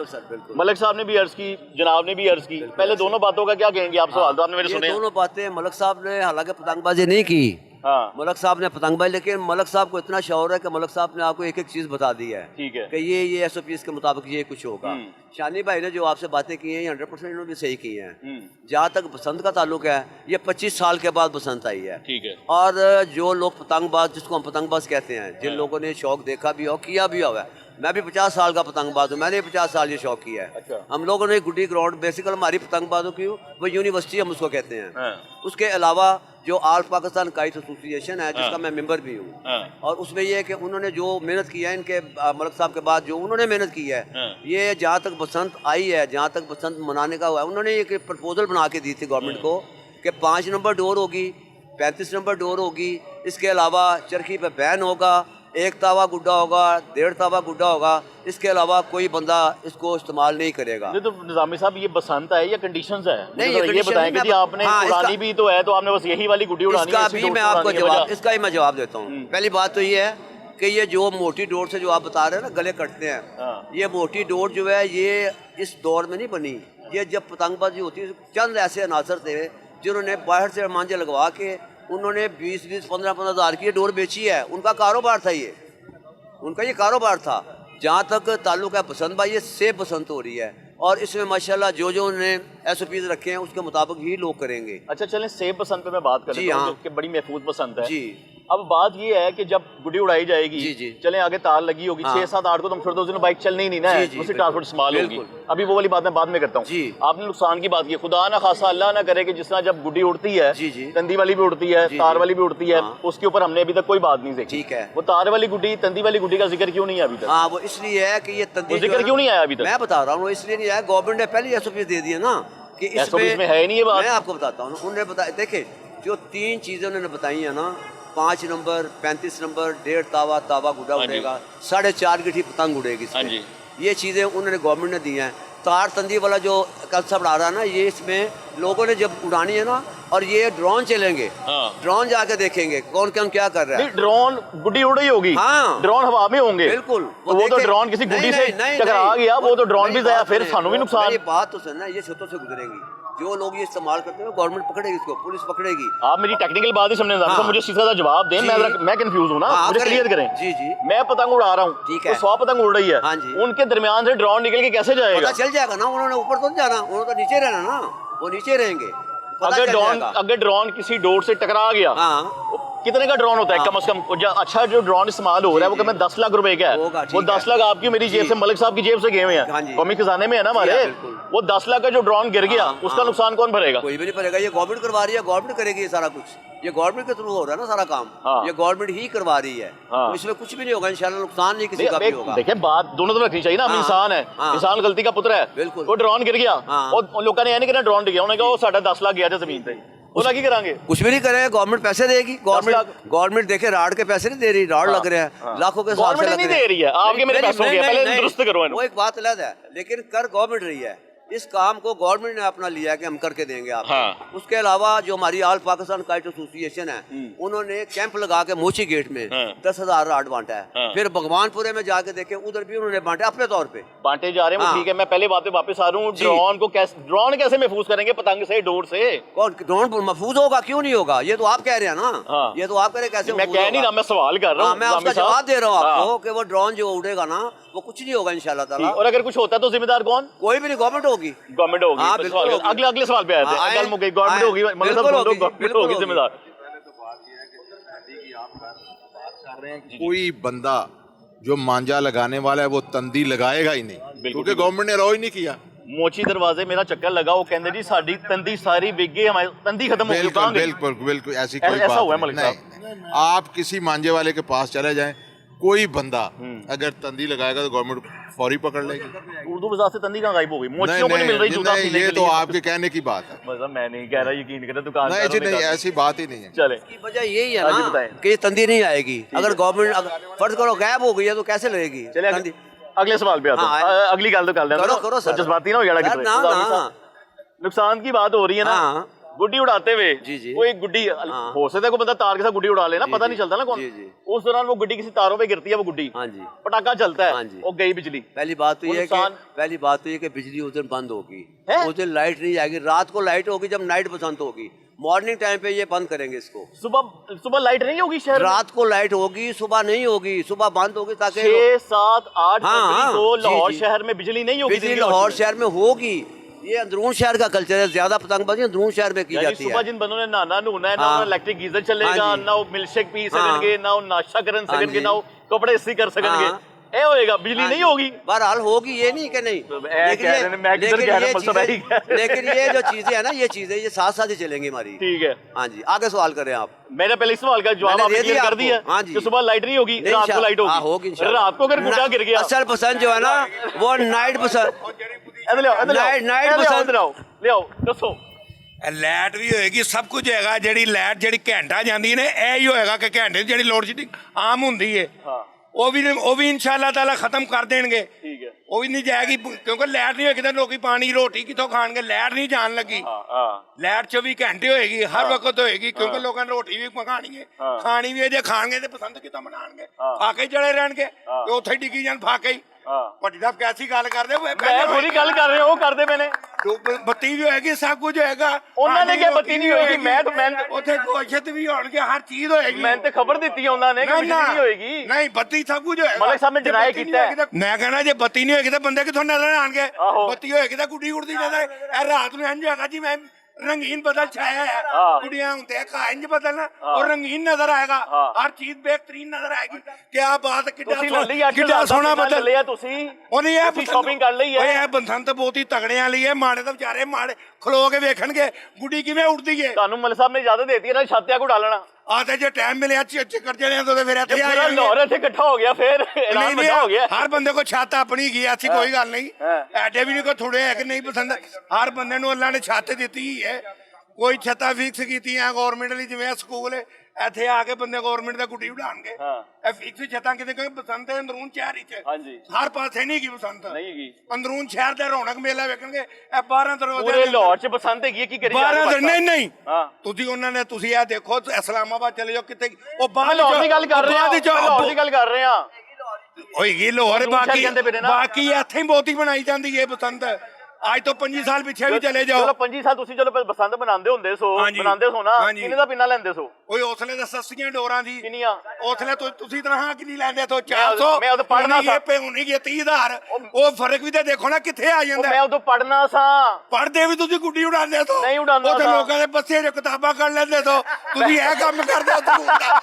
मलिक साहब ने भी अर्ज की, जनाब ने भी अर्ज की, पहले दोनों बातों का क्या कहेंगे आप? सवाल तो आपने मेरे सुने। दोनों बातें मलिक साहब ने हालांकि पतंगबाजी नहीं की, मलिक साहब ने पतंगबाजी, लेकिन मलिक साहब को इतना शौर है कि मलिक साहब ने आपको एक एक चीज बता दी है, ठीक है, कि ये SOPs के मुताबिक ये कुछ होगा। शानी भाई ने जो आपसे बातें की हैं ये 100% इन्होंने भी सही की हैं। जहाँ तक बसंत का ताल्लुक है, ये 25 साल के बाद बसंत आई है, ठीक है। और जो लोग पतंगबाज, जिसको हम पतंगबाज कहते हैं, जिन लोगों ने शौक देखा भी हो, किया भी हुआ है, मैं भी 50 साल का पतंगबाज हूँ, मैंने 50 साल ये शौक किया है। अच्छा। हम लोगों ने गुड्डी ग्राउंड, बेसिकल हमारी पतंगबाजों की वो यूनिवर्सिटी हम उसको कहते हैं। उसके अलावा जो ऑल पाकिस्तान काइट एसोसिएशन है, जिसका मैं मेंबर भी हूँ, और उसमें ये है कि उन्होंने जो मेहनत की है, इनके मलिक साहब के बाद जो उन्होंने मेहनत की है, ये जहाँ तक बसंत आई है, जहाँ तक बसंत मनाने का हुआ है, उन्होंने एक प्रपोजल बना के दी थी गवर्नमेंट को कि 5 नंबर डोर होगी, 35 नंबर डोर होगी, इसके अलावा चरखी पे बैन होगा, 1 तावा गुड्डा होगा, 1.5 तावा गुड्डा होगा, इसके अलावा कोई बंदा इसको इस्तेमाल नहीं करेगा। तो निजामी साहब ये बसंत है या कंडीशंस है? नहीं, ये बताएं कि जी आपने पुरानी भी तो है, तो आपने बस यही वाली गुड्डी उड़ानी है? इसका भी मैं आपको जवाब, इसका ही मैं जवाब देता हूँ। पहली बात तो ये है कि ये जो मोटी डोर से जो आप बता रहे हैं ना, गले कटते हैं, ये मोटी डोर जो है ये इस दौर में नहीं बनी। ये जब पतंगबाजी होती है, चंद ऐसे अनासर थे जिन्होंने बाहर से मांझे लगवा के उन्होंने 20-20, 15-15 हज़ार की डोर बेची है। उनका कारोबार था, ये उनका ये कारोबार था। जहाँ तक ताल्लुक है बसंत भाई, ये सेब बसंत हो रही है, और इसमें माशाल्लाह जो जो उन्होंने SOPs रखे हैं उसके मुताबिक ही लोग करेंगे। अच्छा चलें, सेब बसंत पे मैं बात करें, जो बड़ी महफूज बसंत है जी। अब बात ये है कि जब गुड्डी उड़ाई जाएगी, जी। चलें आगे तार लगी होगी, 6, 7, 8 को तुम छोड़ दो, उसने बाइक चलनी नहीं ना है, उससे ट्रांसपोर्ट इस्तेमाल होगी। अभी वो वाली बात मैं बाद में करता हूँ। आपने नुकसान की बात की, खुदा ना खासा अल्लाह ना करे कि जिस तरह जब गुड्डी उड़ती है, तंदी वाली भी उड़ती है, तार वाली भी उड़ती है, उसके ऊपर हमने अभी तक कोई बात नहीं देखी, ठीक है। वो तार वाली गुड्डी, तंदी वाली गुड्डी का जिक्र क्यों नहीं है अभी तक? हाँ, वो इसलिए है कि ये तंदी जिक्र क्यों नहीं आया अभी तक? मैं बता रहा हूँ, इसलिए नहीं आया, गवर्नमेंट ने पहले SOPs दे दिए ना कि इसमें है नहीं। ये बात मैं आपको बताता हूँ, उन्होंने बताया, देखे जो 3 चीजें उन्होंने बताई है ना, 5 नंबर, 35 नंबर, 1.5 तावा, तावा गुड्डा उड़ेगा, 4.5 गिठी पतंग उड़ेगी, ये चीजें उन्होंने गवर्नमेंट ने दी हैं। तार तंदी वाला जो कंसेप्ट आ रहा है ना, ये इसमें लोगों ने जब उड़ानी है ना, और ये ड्रोन चलेंगे, ड्रोन जाके देखेंगे कौन कौन क्या कर रहा है। ड्रोन गुड्डी उड़ रही होगी, हाँ, ड्रोन हवा में होंगे, बिल्कुल। वो तो ड्रोन किसी गुड्डी से टकरा गया, वो तो ड्रोन भी जाया, फिर सानू भी नुकसान। ये बात तो सुनना, ये छतों से गुजरेंगी, जो लोग ये इस्तेमाल करते हैं गवर्नमेंट पकड़ेगी, इसको पुलिस पकड़ेगी। आप मेरी टेक्निकल बात ही समझने तो मुझे सीधा जवाब दें, मैं कंफ्यूज हूँ ना, मुझे क्लियर करें। जी जी, मैं पतंग उड़ा रहा हूँ, ठीक है, 100 पतंग उड़ रही है, उनके दरमियान से ड्रोन निकल के कैसे जाएगा? पता चल जाएगा ना, उन्होंने ऊपर तो नहीं जाना, उन्होंने तो नीचे रहना ना, वो नीचे रहेंगे। अगर ड्रोन किसी डोर से टकरा गया, कितने का ड्रोन होता है कम से कम? अच्छा जो ड्रोन इस्तेमाल हो रहा है वो कम 10 लाख रुपए का है, वो 10 लाख आपकी मेरी जेब से, मलिक साहब की जेब से गए हुए हैं, कौमी खजाने में है ना हमारे। वो 10 लाख का जो ड्रोन गिर गया, उसका नुकसान कौन भरेगा? कोई भी नहीं भरेगा, ये गवर्नमेंट करवा रही है, गवर्नमेंट करेगी ये सारा कुछ, ये गवर्नमेंट के थ्रू हो रहा है ना सारा काम, ये गवर्नमेंट ही करवा रही है, तो इसमें कुछ भी नहीं होगा इंशाल्लाह, नुकसान नहीं किसी का भी होगा। देखिए बात दोनों तरफ रखनी चाहिए ना, हम इंसान है, इंसान गलती का पुत्र है, बिल्कुल। वो ड्रोन गिर गया, और लोगों ने कहना ड्रोन गिर गया, उन्होंने कहा वो 10.5 लाख गया था जमीन पे, उसका क्या करांगे? कुछ भी नहीं करेंगे, गवर्नमेंट पैसे देगी, गवर्नमेंट देखे राड के पैसे नहीं दे रही, राड लग रहे हैं लाखों के, गवर्नमेंट नहीं दे रही है, आपके मेरे पैसों के, पहले दुरुस्त करो। वो एक बात अलग है, लेकिन कर गवर्नमेंट रही है, इस काम को गवर्नमेंट ने अपना लिया है कि हम करके देंगे आपको। हाँ। उसके अलावा जो हमारी ऑल पाकिस्तान काइट एसोसिएशन है, उन्होंने कैंप लगा के मोची गेट में 10,000 राड बांटा है, फिर भगवानपुरे में जाके देखे, उधर भी उन्होंने बांटे, अपने तौर पे बांटे जा रहे हैं। ठीक है, मैं पहले बात पे वापस आ रहा हूँ, ड्रोन कैसे महफूज करेंगे पतंग से, डोर से? ड्रोन महफूज होगा, क्यों नहीं होगा? ये तो आप कह रहे हैं ना, ये तो आप कह रहे हैं, कैसे? मैं कह नहीं रहा, मैं सवाल कर रहा हूँ, मैं आपका जवाब दे रहा हूँ आपको कि वो ड्रोन जो उड़ेगा ना, वो कुछ नहीं होगा इंशाल्लाह ताला। और अगर कुछ होता है तो जिम्मेदार कौन? कोई भी नहीं, गवर्नमेंट होगी, गवर्नमेंट होगी। अगले सवाल पे आते हैं, गवर्नमेंट होगी, गवर्नमेंट होगी जिम्मेदार। कोई बंदा जो मांझा लगाने वाला है वो तंदी लगाएगा ही नहीं, क्योंकि गवर्नमेंट ने अलाउ ही नहीं किया। मोची दरवाजे मेरा चक्कर लगा, वो कहते जी साड़ी तंदी सारी बिक गई, हमारी तंदी खत्म हो गई। बिल्कुल बिल्कुल बिल्कुल ऐसी कोई ऐसा हुआ है बात मलिक नहीं। आप किसी मांझे वाले के पास चले जाएं, कोई बंदा अगर तंदी लगाएगा तो गवर्नमेंट फौरी पकड़ लेगी। उर्दू बाजार से तंदी कहाँ गायब हो गई? मोचियों को नहीं मिल रही जूता सीने ये के तो लिए। आपके कहने की बात है। मतलब मैं नहीं कह रहा, यकीन करें दुकान नहीं जी नहीं, ऐसी बात ही नहीं है। चले की वजह यही है हाँ जी, ना बताएं। कि ये तंदी नहीं आएगी। अगर गवर्नमेंट फर्ज करो गायब हो गई है तो कैसे लगेगी चले तंदी? अगले सवाल पे आता हूं। हाँ, अगली गल तो कर लेना। करो सर। जज्बाती ना हो जाना सर, किसी ना, ना। नुकसान की बात हो रही है ना, हाँ। गुड्डी उड़ाते हुए जी, जी। कोई गुड्डी हो सकता है कोई बंदा तार के साथ गुड्डी उड़ा लेना, पता नहीं चलता ना कौन। जी, जी। उस दौरान वो गुड्डी किसी तारों पे गिरती है, वो गुड्डी हाँ जी, पटाखा चलता हाँ है, जी। वो गई बिजली। पहली बात तो वो ये है कि नुकसान- बिजली उस दिन बंद होगी, है? उस दिन लाइट नहीं आएगी। रात को लाइट होगी जब नाइट बसंत होगी, मॉर्निंग टाइम पे ये बंद करेंगे इसको। सुबह लाइट नहीं होगी शहर में? रात को लाइट होगी, सुबह नहीं होगी, सुबह बंद होगी ताकि 6, 7, 8 हाँ, फरवरी को जी, लाहौर जी। शहर में बिजली नहीं होगी। बिजली लाहौर शहर में होगी। ये अंदरून शहर का कल्चर है, ज्यादा पतंगबाजी अंदरून शहर में की यानी जाती सुबह है। जिन बंदों ने नहाना नूना है ना, हाँ। उन्हें इलेक्ट्रिक गीजर चलेगा हाँ जी। ना, वो मिल्कशेक पी हाँ। सकेंगे ना, वो नाश्ता करन हाँ सकेंगे जी। ना, वो कपड़े इस्त्री कर सकेंगे। हाँ। ए होएगा, बिजली हाँ नहीं जी। होगी। बहरहाल होगी, ये नहीं कि नहीं। तो मैं कह रहे हैं, मैं किधर कह रहा हूं, मतलब यही कह रहे हैं। लेकिन ये जो चीजें है ना, ये चीजें ये साथ साथ ही चलेंगी हमारी। ठीक है, हाँ जी, आगे सवाल करें आप। मेरे पहले इस सवाल का जवाब मैंने आपने दे क्लियर दिया कर दिया आपको। हाँ जी। कि सुबह लाइट नहीं होगी, नहीं, रात को लाइट हाँ, होगी। होगी इंशाल्लाह। रात को अगर गुड्डा गिर गया, असल पसंद जो है ना वो नाइट पसंद। इधर ले आओ, इधर ले आओ, नाइट इधर ले आओ, पसंद। इधर आओ, ले आओ, दसो। ਲਾਈਟ ਵੀ ਹੋਏਗੀ, ਸਭ ਕੁਝ ਹੋਏਗਾ। ਜਿਹੜੀ ਲਾਈਟ ਜਿਹੜੀ ਘੰਟਾ ਜਾਂਦੀ ਨੇ, ਇਹ ਹੀ ਹੋਏਗਾ ਕਿ ਘੰਟੇ ਦੀ ਜਿਹੜੀ ਲੋਡ ਸ਼ੈਡਿੰਗ ਆਮ ਹੁੰਦੀ ਹੈ, ਉਹ ਵੀ ਇਨਸ਼ਾਅੱਲਾ ਤਾਲਾ ਖਤਮ ਕਰ ਦੇਣਗੇ। ठीक है। ਉਹ ਵੀ ਨਹੀਂ ਜਾਏਗੀ, ਕਿਉਂਕਿ ਲਾਈਟ ਨਹੀਂ ਹੋਏਗੀ ਤਾਂ ਲੋਕੀ ਪਾਣੀ ਰੋਟੀ ਕਿੱਥੋਂ ਖਾਣਗੇ? ਲਾਈਟ ਨਹੀਂ ਜਾਣ ਲੱਗੀ। ਲਾਈਟ 24 ਘੰਟੇ ਹੋਏਗੀ, ਹਰ ਵਕਤ ਹੋਏਗੀ, ਕਿਉਂਕਿ ਲੋਕਾਂ ਨੇ ਰੋਟੀ ਵੀ ਖਾਣੀ ਹੈ, ਖਾਣੀ ਵੀ ਹੈ। ਜੇ ਖਾਣਗੇ ਤੇ ਪਸੰਦ ਕਿੱਥੋਂ ਬਣਾਉਣਗੇ? ਫਾਕੇ ਚੜੇ ਰਹਿਣਗੇ ਤੇ ਉੱਥੇ ਹੀ ਡਿੱਗੀ ਜਾਣ ਫਾਕੇ ਹੀ। ਵੱਡੀ ਸਾਹਿਬ ਕੈਸੀ ਗੱਲ ਕਰਦੇ ਹੋ? मैं पूरी गल कर रहे हो, वो करते मैंने। ਬੱਤੀ ਵੀ ਹੋਏਗੀ, ਸਭ ਕੁਝ ਹੋਏਗਾ। ਉਹਨਾਂ ਨੇ ਕਿਹਾ ਬੱਤੀ ਨਹੀਂ ਹੋਏਗੀ, ਮੈਂ ਉੱਥੇ ਗੋਸ਼ਤ ਵੀ ਹੋਣਗੇ, ਹਰ ਚੀਜ਼ ਹੋਏਗੀ। मैंने तो खबर दी थी उन्होंने कि बिजली नहीं होएगी। ਨਹੀਂ, ਬੱਤੀ ਸਭ ਕੁਝ ਹੋਏਗਾ। ਮਲਿਕ ਸਾਹਿਬ ਨੇ ਜੇ deny ਬੱਤੀ ਨਹੀਂ ਕੀਤਾ ਹੈ। ਹੋਏਗੀ ਤਾਂ- ਮੈਂ ਕਹਿਣਾ ਜੇ ਬੱਤੀ ਨਹੀਂ ਹੋਏਗੀ ਤਾਂ ਬੰਦੇ ਕਿੱਥੋਂ ਨਜ਼ਰ ਆਣਗੇ? ਆਹੋ। ਬੱਤੀ ਹੋਏਗੀ ਤਾਂ ਗੁੱਡੀ ਉੜਦੀ ਨਜ਼ਰ ਇਹ ਰਾਤ ਨੂੰ ਇੰਜ ਹੋਏਗਾ ਜੀ, ਮੈਂ रंगीन बदल छाया है, कुड़ियां होते हैं का इंज बदलना और रंगीन नजर आएगा, हर चीज बेहतरीन नजर आएगी। क्या बात, कितना सोना बदल लिया तुसी। शॉपिंग कर ली है। ਇਹ ਬਸੰਤ ਬਹੁਤ ਹੀ ਤਗੜਿਆਂ ਲਈ ਹੈ, ਮਾੜੇ ਤਾਂ ਵਿਚਾਰੇ ਮਾੜੇ ਖਲੋ ਕੇ ਵੇਖਣਗੇ ਗੁੱਡੀ ਕਿਵੇਂ ਉੜਦੀ ਹੈ। ਤੁਹਾਨੂੰ ਮਲਿਕ ਸਾਹਿਬ ਨੇ ਇਜਾਜ਼ਤ ਦੇਤੀ ਹੈ ਨਾ ਛਾਤਿਆਂ ਕੋ ਡਾਲਣਾ। ਆ ਤੇ ਜੇ ਟਾਈਮ ਮਿਲਿਆ ਚੱਕਰ ਚਲੇ ਤਾਂ ਫਿਰ ਇੱਥੇ ਆ पूरा लाहौर ਇੱਥੇ ਇਕੱਠਾ ਹੋ ਗਿਆ, ਫਿਰ ਐਲਾਨ ਵੱਡਾ ਹੋ ਗਿਆ। ਹਰ ਬੰਦੇ ਕੋ ਛੱਤ ਆਪਣੀ ਗਈ, ਐਸੀ ਕੋਈ ਗੱਲ ਨਹੀਂ। ਐਡੇ ਵੀ ਨਹੀਂ ਕੋ ਥੋੜੇ ਹੈ ਕਿ ਨਹੀਂ ਪਸੰਦ, ਹਰ ਬੰਦੇ ਨੂੰ ਅੱਲਾ ਨੇ ਛੱਤ ਦਿੱਤੀ ਹੈ। ਕੋਈ ਛੱਤਾਂ ਫਿਕਸ ਕੀਤੀਆਂ ਗਵਰਨਮੈਂਟ ਲਈ, ਜਿਵੇਂ ਸਕੂਲ ਇੱਥੇ ਆ ਕੇ ਬੰਦੇ ਗਵਰਨਮੈਂਟ ਦਾ ਗੁੱਡੀ ਉਡਾਣਗੇ। ਇਹ ਫਿਕਸ ਛੱਤਾਂ ਕਿਤੇ ਕੋਈ ਬਸੰਤ ਅੰਦਰੂਨ ਸ਼ਹਿਰ ਵਿੱਚ ਹਰ ਪਾਸੇ ਨਹੀਂ ਗਈ ਬਸੰਤ, ਨਹੀਂ ਗਈ ਅੰਦਰੂਨ ਸ਼ਹਿਰ ਦਾ ਰੌਣਕ ਮੇਲਾ ਵੇਖਣਗੇ। ਇਹ 12 ਦਰਵਾਜ਼ੇ ਪੂਰੇ ਲਾਹੌਰ 'ਚ ਬਸੰਤ ਹੈਗੀ, ਕੀ ਕਰੀ 12 ਨਹੀਂ ਤੁਸੀਂ ਉਹਨਾਂ ਨੇ ਤੁਸੀਂ ਇਹ ਦੇਖੋ ਇਸਲਾਮਾਬਾਦ ਚਲੇ ਜਾਓ ਕਿਤੇ, ਉਹ ਬਾਹਰ ਲਾਹੌਰ ਦੀ ਗੱਲ ਕਰ ਰਹੇ ਹਾਂ, ਲਾਹੌਰ ਦੀ ਗੱਲ ਕਰ ਰਹੇ ਹਾਂ। ਹੋਏਗੀ ਲਾਹੌਰ, ਬਾਕੀ ਇੱਥੇ ਹੀ ਬਹੁਤੀ ਬਣਾਈ ਜਾਂਦੀ ਹੈ ਬਸੰਤ। ਅੱਜ ਤੋਂ 25 ਸਾਲ ਪਿੱਛੇ ਵੀ ਚਲੇ ਜਾਓ। ਚਲੋ 25 ਸਾਲ ਤੁਸੀਂ ਚਲੋ ਬਸੰਤ ਬਣਾਉਂਦੇ ਹੁੰਦੇ ਸੋ, ਬਣਾਉਂਦੇ ਸੋ ਨਾ, ਕਿੰਨੇ ਦਾ ਪਿੰਨਾ ਲੈਂਦੇ ਸੋ? ਓਏ ਹੌਸਲੇ ਦਾ ਸਸਤੀਆਂ ਡੋਰਾਂ ਦੀ ਕਿੰਨੀਆਂ ਹੌਸਲੇ ਤੁਸੀਂ ਤਰ੍ਹਾਂ ਕਿੰਨੀ ਲੈਂਦੇ ਤੋਂ 400? ਮੈਂ ਉਦੋਂ ਪੜਨਾ ਸਾਂ, ਹੋਣੀ ਕਿ 30,000। ਉਹ ਫਰਕ ਵੀ ਤੇ ਦੇਖੋ ਨਾ ਕਿੱਥੇ ਆ ਜਾਂਦਾ। ਮੈਂ ਉਦੋਂ ਪੜਨਾ ਸਾਂ। ਪੜਦੇ ਵੀ ਤੁਸੀਂ ਗੁੱਡੀ ਉਡਾਉਂਦੇ ਤੋਂ, ਨਹੀਂ ਉਡਾਉਂਦਾ ਉਹ ਤੇ ਲੋਕਾਂ ਦੇ ਬੱਸੇ ਜੋ ਕਿਤਾਬਾਂ ਕੱਢ ਲੈਂਦੇ ਤੋਂ, ਤੁਸੀਂ ਇਹ ਕੰਮ ਕਰਦੇ ਹੋ ਸਕੂਲ ਦਾ।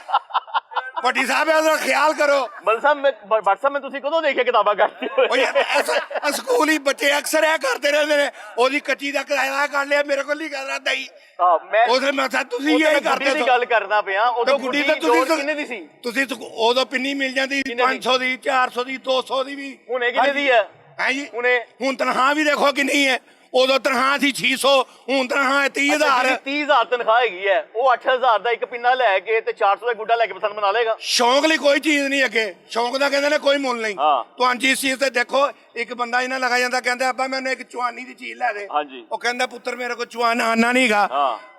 ਵੱਡੀ ਸਾਹਿਬ ਇਹਦਾ ਖਿਆਲ ਕਰੋ। WhatsApp में ਤੁਸੀਂ ਕਦੋਂ ਦੇਖਿਆ ਕਿਤਾਬਾਂ ਕੱਢਦੇ ਹੋਏ? ਓਏ ਸਕੂਲ ਹੀ ਬੱਚੇ ਅਕਸਰ ਇਹ ਕਰਦੇ ਰਹਿੰਦੇ ਨੇ, ਉਹਦੀ ਕੱਚੀ ਦਾ ਕਿਰਾਇਆ ਕੱਢ ਲਿਆ, ਮੇਰੇ ਕੋਲ ਨਹੀਂ ਕਰਦਾ ਦਈ। ਉਹਦੇ ਮੈਂ ਕਿਹਾ ਤੁਸੀਂ ਇਹ ਕਰਦੇ ਦੀ ਗੱਲ ਕਰਨਾ ਪਿਆ। ਉਦੋਂ ਗੁੱਡੀ ਤਾਂ ਤੁਸੀਂ ਕਿੰਨੇ ਦੀ ਸੀ? ਤੁਸੀਂ ਉਦੋਂ ਪਿੰਨੀ ਮਿਲ ਜਾਂਦੀ 500 ਦੀ, 400 ਦੀ, 200 ਦੀ ਵੀ। ਹੁਣੇ ਕਿੰਨੇ ਦੀ ਹੈ? ਹੈ ਜੀ ਹੁਣ ਤਨਖਾਹ ਵੀ ਦੇਖੋ ਕਿੰਨੀ ਹੈ। ਉਦੋਂ ਤਨਖਾਹ ਸੀ 600, ਹੁਣ ਤਨਖਾਹ 30,000। 30,000 ਤਨਖਾਹ ਹੈਗੀ ਹੈ। ਉਹ 8,000 ਦਾ ਇੱਕ ਪਿੰਨਾ ਲੈ ਕੇ ਤੇ 400 ਦਾ ਗੁੱਡਾ ਲੈ ਕੇ ਪਸੰਦ ਬਣਾ ਲੇਗਾ। ਸ਼ੌਂਕ ਲਈ ਕੋਈ ਚੀਜ਼ ਨਹੀਂ ਅੱਗੇ, ਸ਼ੌਂਕ ਦਾ ਕਹਿੰਦੇ ਨੇ ਕੋਈ ਮੁੱਲ ਨਹੀਂ। ਤੁਹਾਨੂੰ ਇਸ ਚੀਜ਼ ਤੇ ਦੇਖੋ, ਇੱਕ ਬੰਦਾ ਇਹਨਾਂ ਲਗਾ ਜਾਂਦਾ, ਕਹਿੰਦਾ ਅੱਬਾ ਮੈਨੂੰ ਇੱਕ ਚਵਾਨੀ ਦੀ ਚੀਜ਼ ਲੈ ਦੇ। ਉਹ ਕਹਿੰਦਾ ਪੁੱਤਰ ਮੇਰੇ ਕੋਲ ਚਵਾਨਾ ਆਨਾ ਨਹੀਂਗਾ।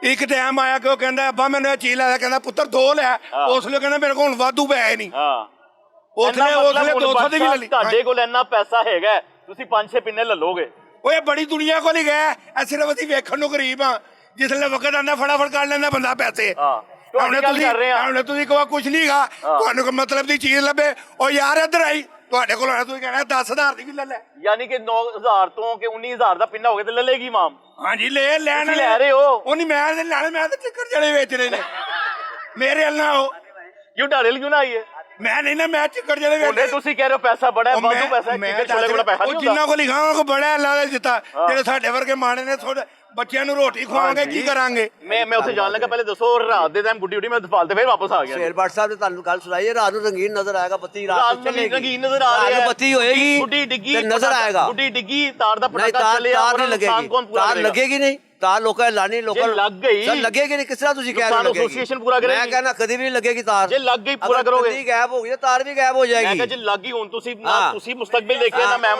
ਇੱਕ ਟਾਈਮ ਆਇਆ ਕਿ ਉਹ ਕਹਿੰਦਾ ਅੱਬਾ ਮੈਨੂੰ ਇਹ ਚੀਜ਼ ਲੈ ਦੇ, ਕਹਿੰਦਾ ਪੁੱਤਰ 2 ਲੈ। ਉਸ ਲਈ ਕਹਿੰਦਾ ਮੇਰੇ ਕੋਲ ਹੁਣ ਵਾਧੂ ਪੈਸੇ ਨਹੀਂ। ਉਸਲੇ 200 ਦੀ ਵੀ ਲੈ ਲਈ। ਤੁਹਾਡੇ ਕੋਲ ਇੰਨਾ ਪੈਸਾ ਹੈਗਾ, ਤੁਸੀਂ 5-6 ਪਿੰਨੇ ਲੈ ਲੋਗੇ। ਓਏ ਬੜੀ ਦੁਨੀਆ ਕੋਲ ਹੀ ਗਿਆ, ਸਿਰਫ ਅਸੀਂ ਵੇਖਣ ਨੂੰ ਗਰੀਬ ਆ। ਜਿਸਲੇ ਵਕਤ ਆਂਦਾ ਫਟਾਫਟ ਕੱਢ ਲੈਂਦਾ ਬੰਦਾ ਪੈਸੇ। ਹੁਣ ਤੁਸੀਂ ਕਹੋ ਕੁਛ ਨਹੀਂਗਾ, ਤੁਹਾਨੂੰ ਕੋਈ ਮਤਲਬ ਦੀ ਚੀਜ਼ ਲੱਭੇ, ਉਹ ਯਾਰ ਇੱਧਰ ਆਈ, ਤੁਹਾਡੇ ਕੋਲ ਤੁਸੀਂ ਕਹਿਣਾ 10,000 ਦੀ ਵੀ ਲੈ ਲੈ। ਯਾਨੀ ਕਿ 9,000 ਤੋਂ ਕਿ 19,000 ਦਾ ਪਿੰਨਾ ਹੋ ਗਿਆ ਤੇ ਲੈ ਲੇਗੀ ਮਾਮ। ਹਾਂਜੀ ਲੈਣ ਲੈ ਰਹੇ ਹੋ। ਉਹ ਨਹੀਂ ਮੈਂ ਲੈਣੇ, ਮੈਂ ਤਾਂ ਟਿੱਕਰ ਜਲੇ ਵੇਚ ਰਹੇ ਨੇ ਮੇਰੇ ਅੱਲਾ। ਉਹ ਕਿਉਂ ਢਾੜੇ ਕਿਉਂ ਨਾ ਆਈਏ? ਮੈਂ ਨਹੀਂ ਨਾ ਮੈਂ ਚਿੱਕੜ ਜਿਹੜੇ ਉਹਨੇ ਤੁਸੀਂ ਕਹਿ ਰਹੇ ਹੋ ਪੈਸਾ ਬੜਾ ਹੈ, ਵਾਧੂ ਪੈਸਾ ਹੈ, ਚਿੱਕੜ ਛੋਲੇ ਕੋਲ ਪੈਸਾ ਨਹੀਂ ਹੁੰਦਾ। ਜਿੰਨਾ ਕੋਲ ਲਿਖਾਂ ਕੋ ਬੜਾ ਅੱਲਾ ਨੇ ਦਿੱਤਾ, ਜਿਹੜੇ ਸਾਡੇ ਵਰਗੇ ਮਾਣੇ ਨੇ ਥੋੜੇ ਬੱਚਿਆਂ ਨੂੰ ਰੋਟੀ ਖਵਾਵਾਂਗੇ ਕੀ ਕਰਾਂਗੇ। ਮੈਂ ਉੱਥੇ ਜਾਣ ਲੱਗਾ, ਪਹਿਲੇ ਦੱਸੋ ਰਾਤ ਦੇ ਟਾਈਮ ਗੁੱਡੀ ਮੈਂ ਦਫਾਲ ਤੇ ਫਿਰ ਵਾਪਸ ਆ ਗਿਆ। ਸ਼ੇਰ ਭੱਟ ਸਾਹਿਬ ਨੇ ਤੁਹਾਨੂੰ ਗੱਲ ਸੁਣਾਈ ਹੈ, ਰਾਤ ਨੂੰ ਰੰਗੀਨ ਨਜ਼ਰ ਆਏਗਾ, ਬੱਤੀ ਰਾਤ ਨੂੰ ਰੰਗੀਨ ਨਜ਼ਰ ਆ ਰਿਹਾ ਹੈ, ਬੱਤੀ ਹੋਏਗੀ, ਗੁੱਡੀ ਡਿੱਗੀ ਤੇ ਨਜ਼ਰ ਆਏਗਾ, ਗੁੱਡੀ ਡਿੱਗੀ, ਤਾਰ ਦਾ ਨਹੀਂ ਪਟਾਕਾ ਚੱਲਿਆ, ਤਾਰ ਨਹੀਂ ਲੱਗੇਗੀ, ਤਾਰ ਲੱਗੇਗੀ ਨਹੀਂ, ਤਾਰ ਲੋਕਾਂ ਨੇ ਲਾਣੀ, ਲੋਕਾਂ ਜੇ ਲੱਗ ਗਈ ਸਰ ਲੱਗੇਗੀ ਨਹੀਂ, ਕਿਸ ਤਰ੍ਹਾਂ ਤੁਸੀਂ ਕਹਿ ਰਹੇ ਹੋ ਐਸੋਸੀਏਸ਼ਨ ਪੂਰਾ ਕਰੇਗੀ। ਮੈਂ ਕਹਿੰਦਾ ਕਦੀ ਵੀ ਨਹੀਂ ਲੱਗੇਗੀ ਤਾਰ, ਜੇ ਲੱਗ ਗਈ ਪੂਰਾ ਕਰੋਗੇ। ਅਗਰ ਗਾਇਬ ਹੋ ਗਈ ਤਾਰ ਵੀ ਗਾਇਬ ਹੋ ਮੈਂ ਜਾਏਗੀ। ਕਿਹਾ ਜੇ ਲੱਗ ਗਈ ਹੁਣ ਤੁਸੀਂ ਨਾ ਤੁਸੀਂ ਮੁਸਤਕਬਲ ਦੇਖਿਆ ਨਾ ਮੈਂ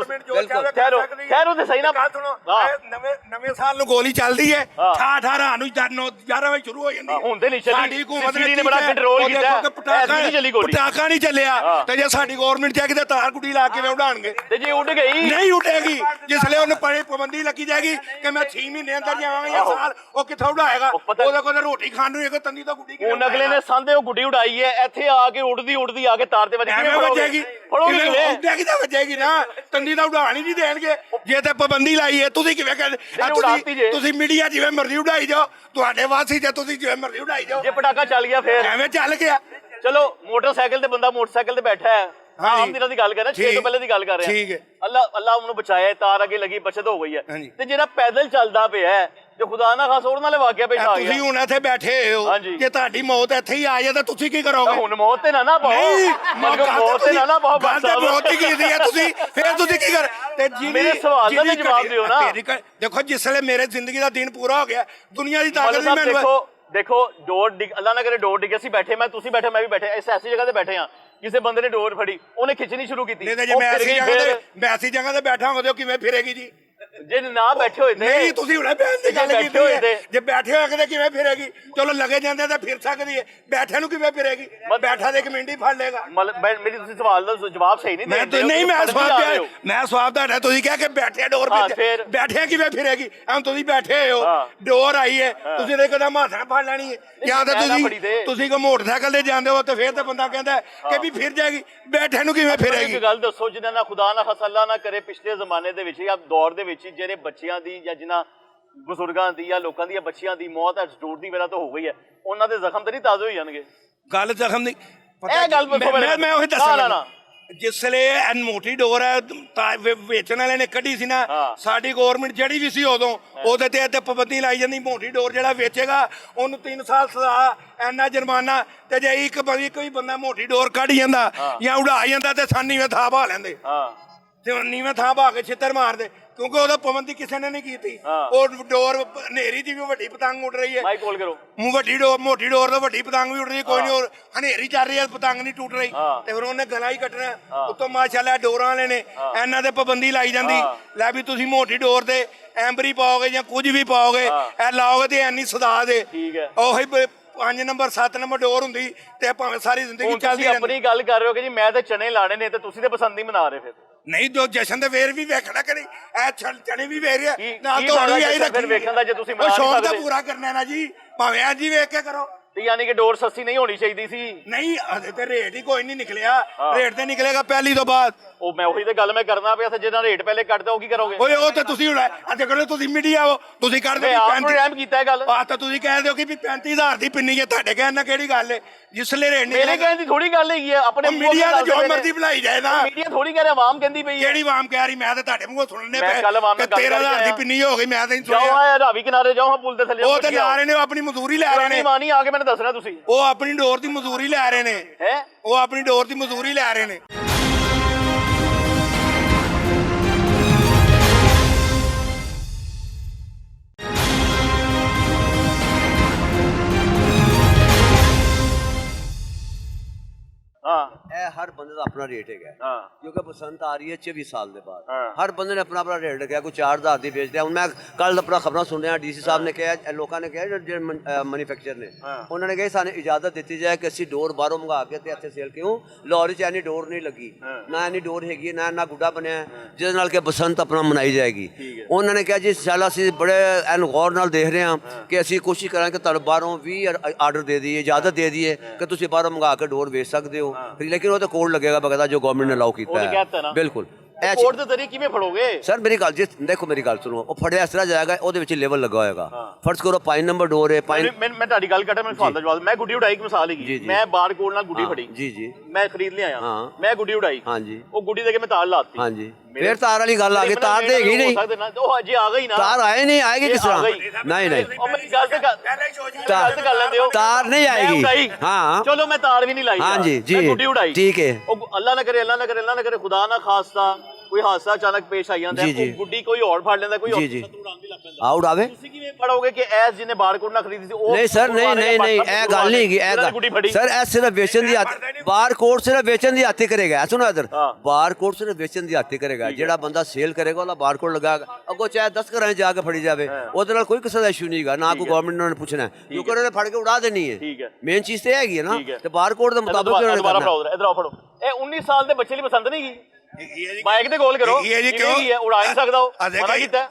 ਖੈਰੋ ਤੇ ਸਹੀ ਨਾ। ਨਵੇਂ ਸਾਲ ਨੂੰ ਗੋਲੀ ਚੱਲਦੀ ਹੈ 18 ਨੂੰ 11 ਵਜੇ ਸ਼ੁਰੂ ਹੋ ਜਾਂਦੀ ਹੈ। ਹੁਣ ਤੇ ਨਹੀਂ ਚੱਲੀ, ਸਾਡੀ ਹਕੂਮਤ ਨੇ ਬੜਾ ਕੰਟਰੋਲ ਕੀਤਾ, ਪਟਾਕਾ ਨਹੀਂ ਚੱਲਿਆ ਤੇ ਜੇ ਸਾਡੀ ਗਵਰਨਮੈਂਟ ਚਾਹੇ ਤੇ ਤਾਰ ਗੁੱਡੀ ਲਾ ਕੇ ਉਡਾਣਗੇ ਤੇ ਜੇ ਉੱਡ ਗਈ ਨਹੀਂ ਉੱਡੇਗੀ, ਜਿਸਲੇ ਉਹਨੂੰ ਪੜੇ ਪਾਬੰਦੀ ਲੱਗੀ ਜਾਏਗੀ ਕਿ ਮੈਂ 6 ਮਹੀਨੇ ਅੰਦਰ ਜਾਵਾਂਗਾ ਜਾਂ ਸਾਲ, ਉਹ ਕਿੱਥੋਂ ਉਡਾਏਗਾ? ਉਹਦੇ ਕੋਲ ਰੋਟੀ ਖਾਣ ਨੂੰ ਇੱਕ ਤੰਦੀ ਤਾਂ ਗੁੱਡੀ ਹੁਣ ਅਗਲੇ ਨੇ ਸੰਦੇ ਉਹ ਗੁੱਡੀ ਉਡਾਈ ਹੈ, ਇੱਥੇ ਆ ਕੇ ਉੱਡਦੀ ਆ ਕੇ ਤਾਰ ਤੇ ਵੱਜੇਗੀ, ਵੱਜੇਗੀ ਉੱਡੇਗੀ ਤਾਂ ਵੱਜੇਗੀ ਨਾ, ਤੰਦੀ ਤਾਂ ਉਡਾਣ ਹੀ ਨਹੀਂ ਦੇਣਗੇ ਜੇ ਤੇ ਪਾਬੰਦੀ ਲਾਈ ਹੈ। ਤੁਸੀਂ ਕਿਵੇਂ ਕਹਿੰਦੇ ਤੁਸੀਂ ਮੀਡੀਆ ਜਿਵੇਂ ਮਰਜ਼ੀ ਉਡਾਈ ਜਾਓ, ਤੁਹਾਡੇ ਵਾਸੀ ਜੇ ਤੁਸੀਂ ਜਿਵੇਂ ਮਰਜ਼ੀ ਉਡਾਈ ਜਾਓ। ਜੇ ਪਟਾਕਾ ਚੱਲ ਗਿਆ ਫੇਰ ਐਵੇਂ ਚੱਲ ਗਿਆ। ਚਲੋ ਮੋਟਰਸਾਈਕਲ ਤੇ ਬੰਦਾ ਮੋਟਰਸਾਈਕਲ ਤੇ ਬੈਠਾ ਹੈ, ਆਮ ਦਿਨਾਂ ਦੀ ਗੱਲ ਕਰ ਰਿਹਾ, 6 ਤੋਂ ਪਹਿਲੇ ਦੀ ਗੱਲ ਕਰ ਰਿਹਾ। ਠੀਕ ਹੈ, ਅੱਲਾ ਉਹਨੂੰ ਬਚਾਇਆ, ਤਾਰ ਅੱਗੇ ਲੱਗੀ, ਬਚਤ ਹੋ ਗਈ ਹੈ। ਤੇ ਜਿਹੜਾ ਪੈਦਲ ਚੱਲਦਾ ਪਿਆ ਹੈ, ਜੋ ਖੁਦਾ ਨਾ ਖਾਸ ਉਹਨਾਂ ਨਾਲ ਵਾਕਿਆ ਪੇਸ਼ ਆ ਗਿਆ। ਤੁਸੀਂ ਹੁਣ ਇੱਥੇ ਬੈਠੇ ਹੋ, ਜੇ ਤੁਹਾਡੀ ਮੌਤ ਇੱਥੇ ਹੀ ਆ ਜਾਏ ਤਾਂ ਤੁਸੀਂ ਕੀ ਕਰੋਗੇ? ਹੁਣ ਮੌਤ ਤੇ ਨਾ ਪਾਓ, ਮੌਤ ਤੇ ਨਾ ਪਾਓ, ਗੱਲ ਤੇ ਮੌਤ ਹੀ ਕੀਤੀ ਹੈ ਤੁਸੀਂ, ਫਿਰ ਤੁਸੀਂ ਕੀ ਕਰ? ਤੇ ਮੇਰੇ ਸਵਾਲ ਦਾ ਜਵਾਬ ਦਿਓ ਨਾ। ਦੇਖੋ ਜਿਸਲੇ ਮੇਰੇ ਜ਼ਿੰਦਗੀ ਦਾ ਦਿਨ ਪੂਰਾ ਹੋ ਗਿਆ, ਦੁਨੀਆ ਦੀ ਤਾਕਤ ਨਹੀਂ ਮੈਨੂੰ। ਦੇਖੋ ਡੋਰ ਡਿੱਗ, ਅੱਲਾ ਨਾ ਕਰੇ ਡੋਰ ਡਿੱਗੇ, ਅਸੀਂ ਬੈਠੇ, ਮੈਂ ਤੁਸੀਂ ਬੈਠੇ, ਮੈਂ ਵੀ ਬੈਠੇ, ਇਸ ਐਸੀ ਜਗ੍ਹਾ ਤੇ ਬੈਠੇ ਆ, ਕਿਸੇ ਬੰਦੇ ਨੇ ਡੋਰ ਫੜੀ, ਉਹਨੇ ਖਿੱਚਣੀ ਸ਼ੁਰੂ ਕੀਤੀ। ਨਹੀਂ ਤੇ ਜੇ ਮੈਂ ਐਸੀ ਜਗ੍ਹਾ ਤੇ ਬੈਠਾ ਹੋਵਾਂ ਤੇ ਕਿਵੇਂ ਫਿਰੇਗੀ ਜੀ? ਜੇ ਨਾ ਬੈਠੇ ਹੋਏ ਤੇ ਨਹੀਂ, ਤੁਸੀਂ ਹੁਣੇ ਬੈਠ ਦੀ ਗੱਲ ਕੀਤੀ ਹੈ। ਜੇ ਬੈਠੇ ਹੋਏ ਕਿਤੇ ਕਿਵੇਂ ਫਿਰੇਗੀ? ਚਲੋ ਲੱਗੇ ਜਾਂਦੇ ਤਾਂ ਫਿਰ ਸਕਦੀ ਹੈ, ਬੈਠੇ ਨੂੰ ਕਿਵੇਂ ਫਿਰੇਗੀ? ਬੈਠਾ ਦੇ ਇੱਕ ਮਿੰਟ ਹੀ ਫੜ ਲੇਗਾ। ਮੇਰੀ ਤੁਸੀਂ ਸਵਾਲ ਦਾ ਜਵਾਬ ਸਹੀ ਨਹੀਂ ਦੇ ਰਹੇ। ਨਹੀਂ ਮੈਂ ਸਵਾਲ ਤੁਹਾਡਾ, ਤੁਸੀਂ ਕਿਹਾ ਕਿ ਬੈਠੇ ਡੋਰ ਬੈਠੇ ਕਿਵੇਂ ਫਿਰੇਗੀ? ਹੁਣ ਤੁਸੀਂ ਬੈਠੇ ਹੋ, ਡੋਰ ਆਈ ਹੈ, ਤੁਸੀਂ ਤੇ ਕਦਮ ਹੱਥਾਂ ਫੜ ਲੈਣੀ ਹੈ, ਜਾਂ ਤਾਂ ਤੁਸੀਂ ਕੋ ਮੋਟਰਸਾਈਕਲ ਤੇ ਜਾਂਦੇ ਹੋ ਤੇ ਫਿਰ ਤੇ ਬੰਦਾ ਕਹਿੰਦਾ ਕਿ ਵੀ ਫਿਰ ਜਾਏਗੀ, ਬੈਠੇ ਨੂੰ ਕਿਵੇਂ ਫਿਰੇਗੀ? ਗੱਲ ਦੱਸੋ, ਜਿਹਨਾਂ ਨਾਲ ਖੁਦਾ ਨਾ ਖਾਸਾ ਨਾ ਕਰੇ ਪਿਛਲੇ ਜ਼ਮਾਨੇ ਦੇ ਵਿੱਚ ਜਾਂ ਦੌਰ ਦੇ ਵਿੱਚ ਜਿਹੜੇ ਬੱਚਿਆਂ ਦੀ ਜਾਂ ਜਿਨ੍ਹਾਂ ਬਜ਼ੁਰਗਾਂ ਦੀ ਜਾਂ ਲੋਕਾਂ ਦੀਆਂ ਬੱਚੀਆਂ ਦੀ ਮੌਤ ਐਕਸੀਡੈਂਟ ਦੀ ਵਜ੍ਹਾ ਤੋਂ ਹੋ ਗਈ ਹੈ, ਉਹਨਾਂ ਦੇ ਜ਼ਖਮ ਤਾਂ ਨਹੀਂ ਤਾਜ਼ੇ ਹੋਈ ਜਾਣਗੇ? ਗੱਲ ਜ਼ਖਮ ਨਹੀਂ, ਇਹ ਗੱਲ ਮੈਂ ਉਹੀ ਦੱਸਣਾ। ਜਿਸਲੇ ਮੋਟੀ ਡੋਰ ਹੈ ਵੇਚਣ ਵਾਲੇ ਨੇ ਕੱਢੀ ਸੀ ਨਾ, ਸਾਡੀ ਗਵਰਨਮੈਂਟ ਜਿਹੜੀ ਵੀ ਸੀ ਉਦੋਂ, ਉਹਦੇ ਤੇ ਪਾਬੰਦੀ ਲਾਈ ਜਾਂਦੀ, ਮੋਟੀ ਡੋਰ ਜਿਹੜਾ ਵੇਚੇਗਾ ਉਹਨੂੰ 3 ਸਾਲ ਸਜ਼ਾ, ਇੰਨਾ ਜੁਰਮਾਨਾ। ਤੇ ਜੇ ਇੱਕ ਕੋਈ ਬੰਦਾ ਮੋਟੀ ਡੋਰ ਕੱਢ ਜਾਂਦਾ ਜਾਂ ਉਡਾ ਜਾਂਦਾ ਤੇ ਸਾਨੂੰ ਨੀਵੇਂ ਥਾਂ ਪਾ ਲੈਂਦੇ, ਤੇ ਨੀਵੇਂ ਥਾਂ ਪਾ ਕੇ ਛਿੱਤਰ ਮਾਰਦੇ, ਕਿਉਂਕਿ ਉਹਦਾ ਪਾਬੰਦੀ ਕਿਸੇ ਨੇ ਨਹੀਂ ਕੀਤੀ। ਉਹ ਡੋਰ ਹਨੇਰੀ ਦੀ ਵੀ ਵੱਡੀ ਪਤੰਗ ਉੱਡ ਰਹੀ ਹੈ, ਵੱਡੀ ਡੋਰ ਮੋਟੀ ਡੋਰ ਤੋਂ ਵੱਡੀ ਪਤੰਗ ਵੀ ਉੱਡ ਰਹੀ, ਕੋਈ ਨਹੀਂ ਹਨੇਰੀ ਚੱਲ ਰਹੀ ਹੈ, ਪਤੰਗ ਨਹੀਂ ਟੁੱਟ ਰਹੀ, ਤੇ ਫਿਰ ਉਹਨੇ ਗਲਾ ਹੀ ਕੱਟਣਾ। ਉਤੋਂ ਮਾਸ਼ਾਅੱਲਾ ਡੋਰਾਂ ਵਾਲੇ ਨੇ ਇਹਨਾਂ ਤੇ ਪਾਬੰਦੀ ਲਾਈ ਜਾਂਦੀ, ਲੈ ਵੀ ਤੁਸੀਂ ਮੋਟੀ ਡੋਰ ਤੇ ਐਂਬਰੀ ਪਾਓਗੇ ਜਾਂ ਕੁਝ ਵੀ ਪਾਓਗੇ, ਇਹ ਲਾਓਗੇ ਤੇ ਐਨੀ ਸਦਾ ਦੇ ਉਹੀ 5 ਨੰਬਰ 7 ਨੰਬਰ ਡੋਰ ਹੁੰਦੀ ਤੇ ਭਾਵੇਂ ਸਾਰੀ ਜ਼ਿੰਦਗੀ ਚੱਲਦੀ ਰਹਿੰਦੀ। ਆਪਣੀ ਗੱਲ ਕਰ ਰਹੇ ਹੋ ਕਿ ਜੀ ਮੈਂ ਤੇ ਚਨੇ ਲਾਣੇ ਨੇ ਤੇ ਤੁਸੀਂ ਤੇ ਪਸੰਦ ਹੀ ਮਨਾ ਰਹੇ ਫਿਰ? ਨਹੀਂ, ਜੋ ਜਸ਼ਨ ਦੇ ਵੇਰ ਵੀ ਵੇਖਣਾ ਕਰੀ, ਇਹ ਚਣੇ ਵੀ ਵੇਰ ਆ ਨਾਲ ਤੋੜੀ ਆਈ ਰੱਖੀ ਵੇਖਣ ਦਾ, ਜੇ ਤੁਸੀਂ ਉਹ ਸ਼ੌਕ ਦਾ ਪੂਰਾ ਕਰਨਾ ਨਾ ਜੀ, ਭਾਵੇਂ ਅੱਜ ਹੀ ਵੇਖ ਕੇ ਕਰੋ। ਤੇ ਯਾਨੀ ਕਿ ਡੋਰ ਸਸਤੀ ਨਹੀਂ ਹੋਣੀ ਚਾਹੀਦੀ ਸੀ? ਨਹੀਂ, ਅਜੇ ਤੇ ਰੇਟ ਹੀ ਕੋਈ ਨਹੀਂ ਨਿਕਲਿਆ, ਰੇਟ ਤੇ ਨਿਕਲੇਗਾ ਪਹਿਲੀ ਤੋਂ ਬਾਅਦ। ਉਹ ਮੈਂ ਉਹੀ ਤੇ ਗੱਲ ਮੈਂ ਕਰਨਾ ਪਿਆ ਸੀ, ਜਿਹਨਾਂ ਰੇਟ ਪਹਿਲੇ ਕੱਟਦਾ ਉਹ ਕੀ ਕਰੋਗੇ? ਓਏ ਉਹ ਤੇ ਤੁਸੀਂ ਹੁਣ ਅੱਜ ਕੱਲ੍ਹ ਤੁਸੀਂ ਮੀਡੀਆ ਹੋ, ਤੁਸੀਂ ਕਰਦੇ ਕੀਤਾ ਗੱਲ ਆ ਤਾਂ ਤੁਸੀਂ ਕਹਿ ਦਿਓ ਕਿ 35,000 ਦੀ ਪਿੰਨੀ ਹੈ, ਤੁਹਾਡੇ ਕਹਿਣ ਨਾਲ ਕਿਹੜੀ ਗੱਲ ਹੈ? ਜਿਸਲੇ ਰੇਟ ਨਹੀਂ ਮੇਰੇ ਕਹਿਣ ਦੀ ਥੋੜੀ ਗੱਲ ਹੈਗੀ ਹੈ, ਆਪਣੇ ਮੀਡੀਆ ਦਾ ਜੋ ਮਰਜ਼ੀ ਭਲਾਈ ਜਾਏ ਨਾ, ਮੀਡੀਆ ਥੋੜੀ ਕਹਿ ਰਿਹਾ, ਆਵਾਮ ਕਹਿੰਦੀ ਪਈ ਹੈ। ਕਿਹੜੀ ਆਵਾਮ ਕਹਿ ਰਹੀ? ਮੈਂ ਤਾਂ ਤੁਹਾਡੇ ਮੂੰਹੋਂ ਸੁਣਨੇ ਪਏ 13,000 ਦੀ ਪਿੰਨੀ ਹੋ ਗਈ, ਮੈਂ ਤਾਂ ਨਹੀਂ ਸੁਣਿਆ। ਜਾਓ ਰਾਵੀ ਕਿਨਾਰੇ ਜਾਓ, ਪੁਲ ਦੇ ਥੱਲੇ ਉਹ ਤੇ ਲਾ ਰਹੇ ਨੇ, ਆਪਣੀ ਮਜ਼ਦੂਰੀ ਲੈ ਰਹੇ ਨੇ। ਮਾਨੀ ਆ ਕੇ ਮੈਨੂੰ ਦੱਸਣਾ ਤੁਸੀਂ, ਉਹ ਆਪਣੀ ਡੋਰ ਦੀ ਮਜ਼ਦੂਰੀ ਲੈ ਰਹੇ ਨੇ, ਉਹ ਆਪਣੀ ਡੋਰ ਦੀ ਮਜ਼ਦੂਰੀ ਲੈ ਰਹੇ ਨੇ। हर बंदे का अपना रेट है, क्योंकि बसंत आ रही है 24 साल के बाद, हर बंदे ने अपना अपना रेट रखा। कोई 4,000 की बेच दिया। मैं कल अपना खबर सुन रहा, DC साहब ने कहा, लोगों ने कहा जो मैन्युफैक्चर ने, उन्होंने कहा सानू इजाजत दी जाए कि असीं डोर बाहरों मंगा के इत्थे सेल, क्यों लाहौर च इन्नी डोर नहीं लगी, ना इन्नी डोर हैगी, ना गुड्डा बनया जिस नाल कि बसंत अपना मनाई जाएगी। उन्होंने कहा जी साल असीं बड़े एन गौर नाल देख रहे हैं कि असीं कोशिश करां कि तुहानूं बाहरों भी आर्डर दे दईए, इजाजत दे दईए कि तुसीं बाहरों मंगा के डोर बेच सकते हो, लेकिन वो तो कोड लगेगा बकायदा जो गवर्नमेंट ने अलाउ किया है। बिल्कुल ਕੋਰਟ ਦੇ ਜ਼ਰੀਏ ਕਿਵੇਂ ਫੜੋਗੇ? ਸਰ ਮੇਰੀ ਗੱਲ ਜੀ ਦੇਖੋ, ਮੇਰੀ ਗੱਲ ਸੁਣੋ, ਉਹ ਫੜਿਆ ਇਸ ਤਰ੍ਹਾਂ ਜਾਏਗਾ, ਉਹਦੇ ਵਿੱਚ ਲੇਬਲ ਲੱਗਾ ਹੋਏਗਾ। ਫਰਜ਼ ਕਰੋ 5 ਨੰਬਰ ਡੋਰ ਹੈ, ਮੈਂ ਤੁਹਾਡੀ ਗੱਲ ਕੱਟਾ, ਮੈਂ ਸਵਾਲ ਦਾ ਜਵਾਬ, ਮੈਂ ਗੁੱਡੀ ਉਡਾਈ, ਇੱਕ ਮਿਸਾਲ ਹੈਗੀ, ਮੈਂ ਬਾਰ ਕੋਡ ਨਾਲ ਗੁੱਡੀ ਫੜੀ ਜੀ ਮੈਂ ਖਰੀਦ ਲਿਆ ਮੈਂ ਗੁੱਡੀ ਉਡਾਈ, ਹਾਂਜੀ, ਉਹ ਗੁੱਡੀ ਦੇ ਕੇ ਮੈਂ ਤਾਰ ਲਾਤੀ, ਹਾਂਜੀ, ਫਿਰ ਤਾਰ ਵਾਲੀ ਗੱਲ ਆ ਗਈ, ਤਾਰ ਦੇਗੀ ਨਹੀਂ, ਉਹ ਅਜੇ ਆ ਗਈ ਨਾ, ਤਾਰ ਆਏ ਨਹੀਂ, ਆਏਗੀ ਕਿਸ ਤਰ੍ਹਾਂ? ਨਹੀਂ ਉਹ ਮੇਰੀ ਗੱਲ ਤੇ ਗਲਤ ਕਰ ਲੈਂਦੇ ਹੋ, ਤਾਰ ਨਹੀਂ ਆਏਗੀ। ਹਾਂ ਚਲੋ ਮੈਂ ਤਾਰ ਵੀ ਨਹੀਂ ਲਾਈ, ਹਾਂਜੀ ਜੀ, ਗੁੱਡੀ ਉਡਾਈ, ਠੀਕ ਹੈ। ਉਹ ਅੱਲਾ ਨਾ ਕਰੇ, ਅੱਲਾ ਨਾ ਕਰੇ, ਅੱਲਾ ਨਾ ਕਰੇ, ਖੁਦਾ ਨਾ ਖਾਸਤਾ ਕੋਈ ਹਾਦਸਾ ਅਚਾਨਕ ਪੇਸ਼ ਆ ਜਾਂਦਾ, ਉਹ ਗੁੱਡੀ ਕੋਈ ਹੋਰ ਫੜ ਲੈਂਦਾ, ਕੋਈ ਹੋਰ ਉਡਾਉਣ ਵੀ ਲੱਗ ਪੈਂਦਾ, ਉਡਾਵੇ। ਤੁਸੀਂ ਕਿਵੇਂ ਪੜੋਗੇ ਕਿ ਐਸ ਜਿਹਨੇ ਬਾਰਕੋਡ ਨਾ ਖਰੀਦੀ ਸੀ ਉਹ? ਨਹੀਂ ਸਰ, ਨਹੀਂ, ਇਹ ਗੱਲ ਨਹੀਂ ਹੈਗੀ, ਇਹ ਗੱਲ ਸਰ, ਇਹ ਸਿਰਫ ਵੇਚਣ ਦੀ ਬਾਰਕੋਡ ਸਿਰਫ ਵੇਚਣ ਦੀ ਹੱਥ ਕਰੇਗਾ। ਸੁਣੋ ਇਧਰ, ਬਾਰਕੋਡ ਸਿਰਫ ਵੇਚਣ ਦੀ ਹੱਥ ਕਰੇਗਾ, ਜਿਹੜਾ ਬੰਦਾ ਸੇਲ ਕਰੇਗਾ ਉਹਦਾ ਬਾਰਕੋਡ ਲਗਾਏਗਾ, ਅੱਗੋਂ ਚਾਹੇ 10 ਘਰਾਂ ਜਾ ਕੇ ਫੜੀ ਜਾਵੇ, ਉਹਦੇ ਨਾਲ ਕੋਈ ਕਿਸੇ ਦਾ ਇਸ਼ੂ ਨਹੀਂਗਾ, ਨਾ ਕੋਈ ਗਵਰਨਮੈਂਟ ਨੇ ਪੁੱਛਣਾ, ਕਿਉਂਕਿ ਉਹਨੇ ਫੜ ਕੇ ਉਡਾ ਦੇਣੀ ਹੈ, ਮੇਨ ਚੀਜ਼ ਤੇ ਹੈਗੀ ਹੈ ਨਾ, ਤੇ ਬਾਰਕੋਡ ਦੇ ਮੁਤਾਬਕ ਇਧਰ ਆਓ ਫੜੋ। ਇਹ 19 ਸਾਲ ਦੇ ਬੱਚੇ ਲਈ ਪਸੰਦ ਨਹੀਂ ਗਈ, ਬਾਈਕ ਤੇ ਗੋਲ ਕਰੋ, ਇਹ ਜੀ ਕਿਉਂ ਉਡਾ ਨਹੀਂ ਸਕਦਾ ਉਹ, ਮਨਾ ਕੀਤਾ।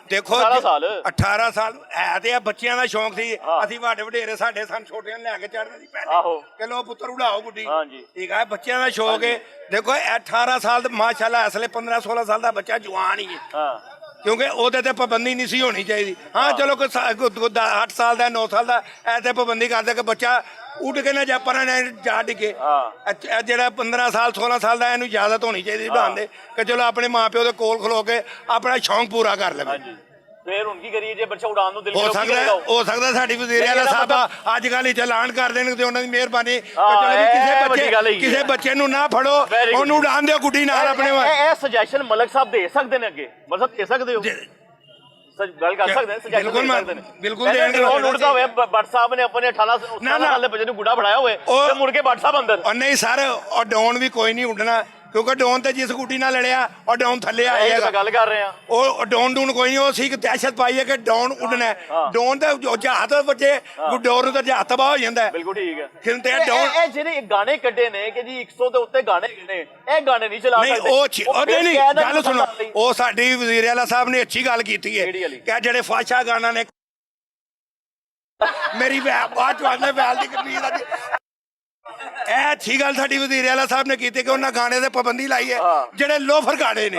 ਦੇਖੋ 18 ਸਾਲ ਹੈ ਤੇ ਆ ਬੱਚਿਆਂ ਦਾ ਸ਼ੌਂਕ ਸੀ, ਅਸੀਂ ਵੱਡੇ ਵਡੇਰੇ ਸਾਡੇ ਸਨ ਛੋਟਿਆਂ ਲੈ ਕੇ ਚੜ੍ਹਦੇ ਸੀ ਪਹਿਲੇ, ਕਿ ਲੋ ਪੁੱਤਰ ਉਡਾਓ ਗੁੱਡੀ, ਠੀਕ ਹੈ, ਬੱਚਿਆਂ ਦਾ ਸ਼ੌਂਕ ਹੈ। ਦੇਖੋ 18 ਸਾਲ ਮਾਸ਼ਾਅੱਲਾ ਅਸਲੇ 15-16 ਸਾਲ ਦਾ ਬੱਚਾ ਜਵਾਨ ਹੀ ਹੈ, ਕਿਉਂਕਿ ਉਹਦੇ ਤੇ ਪਾਬੰਦੀ ਨਹੀਂ ਸੀ ਹੋਣੀ ਚਾਹੀਦੀ। ਹਾਂ ਚਲੋ ਕੋਈ 8 ਸਾਲ ਦਾ 9 ਸਾਲ ਦਾ ਐਸੇ ਪਾਬੰਦੀ ਕਰਦੇ ਕਿ ਬੱਚਾ ਉੱਡ ਕੇ ਨਾ ਜਾ ਪਰਾਂ ਜਾ ਡਿੱਗੇ, ਜਿਹੜਾ 15 ਸਾਲ 16 ਸਾਲ ਦਾ ਇਹਨੂੰ ਇਜਾਜ਼ਤ ਹੋਣੀ ਚਾਹੀਦੀ ਉਡਾਉਣ ਦੇ, ਕਿ ਚਲੋ ਆਪਣੇ ਮਾਂ ਪਿਓ ਦੇ ਕੋਲ ਖਲੋ ਕੇ ਆਪਣਾ ਸ਼ੌਂਕ ਪੂਰਾ ਕਰ ਲਵੇ। ਫੇਰ ਹੁਣ ਕੀ ਕਰੀਏ ਜੇ ਬੱਚਾ ਉਡਾਉਣ ਨੂੰ ਦਿਲ ਹੋ ਸਕਦਾ ਸਾਡੀ ਵਜ਼ੀਰ ਆਲਾ ਸਾਹਿਬ ਅੱਜ ਕੱਲ੍ਹ ਹੀ ਚਲਾਨ ਕਰ ਦੇਣ ਤੇ ਉਹਨਾਂ ਦੀ ਮਿਹਰਬਾਨੀ, ਕਿਸੇ ਬੱਚੇ ਨੂੰ ਨਾ ਫੜੋ, ਉਹਨੂੰ ਉਡਾਉਣ ਦਿਓ ਗੁੱਡੀ ਨਾਲ ਆਪਣੇ। ਇਹ ਸੁਜੈਸ਼ਨ ਮਲਕ ਸਾਹਿਬ ਦੇ ਸਕਦੇ ਨੇ, ਅੱਗੇ ਮਤਲਬ ਦੇ ਸਕਦੇ ਹੋ, ਗੱਲ ਕਰ ਸਕਦੇ ਨੇ, ਸੁਜੈਸ਼ਨ ਦੇ ਸਕਦੇ ਨੇ, ਬਿਲਕੁਲ ਦੇਣਗੇ। ਉਹ ਉਡਦਾ ਹੋਵੇ, ਬੱਟ ਸਾਹਿਬ ਨੇ ਆਪਣੇ 18 ਸਾਲ ਦੇ ਬੱਚੇ ਨੂੰ ਗੁੱਡਾ ਫੜਾਇਆ ਹੋਵੇ ਤੇ ਮੁੜ ਕੇ ਬੱਟ ਸਾਹਿਬ ਅੰਦਰ। ਨਹੀਂ ਸਰ, ਉਹ ਡਾਊਨ ਵੀ ਕੋਈ ਨਹੀਂ ਉੱਡਣਾ, ਕਿਉਂਕਿ ਡਾਊਨ ਤੇ ਜਿਸ ਗੁੱਡੀ ਨਾਲ ਲੜਿਆ ਉਹ ਡਾਊਨ ਥੱਲੇ ਆਏਗਾ, ਗੱਲ ਕਰ ਰਹੇ ਆ, ਉਹ ਡਾਊਨ ਡੂਨ ਕੋਈ ਨਹੀਂ, ਉਹ ਸੀ ਦਹਿਸ਼ਤ ਪਾਈ ਹੈ ਕਿ ਡਾਊਨ ਉੱਡਣਾ, ਡਾਊਨ ਤੇ ਜਹਾਜ਼ ਬੱਚੇ ਡੋਰ ਨੂੰ ਤਾਂ ਜਹਾਜ਼ ਤਬਾਹ ਹੋ ਜਾਂਦਾ। ਬਿਲਕੁਲ ਠੀਕ ਹੈ। ਇਹ ਜਿਹੜੇ ਗਾਣੇ ਕੱਢੇ ਨੇ ਕਿ ਜੀ 100 ਦੇ ਉੱਤੇ ਗਾਣੇ ਨੇ, ਇਹ ਗਾਣੇ ਨਹੀਂ ਚਲਾ ਸਕਦੇ। ਨਹੀਂ ਗੱਲ ਸੁਣੋ, ਉਹ ਸਾਡੀ ਵਜ਼ੀਰ ਆਲਾ ਸਾਹਿਬ ਨੇ ਅੱਛੀ ਗੱਲ ਕੀਤੀ ਹੈ ਕਿ ਜਿਹੜੇ ਫਾਸ਼ਾ ਗਾਣਾ ਨੇ, ਮੇਰੀ ਬਾਤ ਵਾਲੇ ਵੈਲ ਦੀ ਕਮੀਜ਼ ਆ, ਇਹ ਅੱਛੀ ਗੱਲ ਸਾਡੀ ਵਜ਼ੀਰ ਆਲਾ ਸਾਹਿਬ ਨੇ ਕੀਤੀ ਕਿ ਉਹਨਾਂ ਗਾਣੇ ਤੇ ਪਾਬੰਦੀ ਲਾਈ ਹੈ, ਜਿਹੜੇ ਲੋਫਰ ਗਾਣੇ ਨੇ,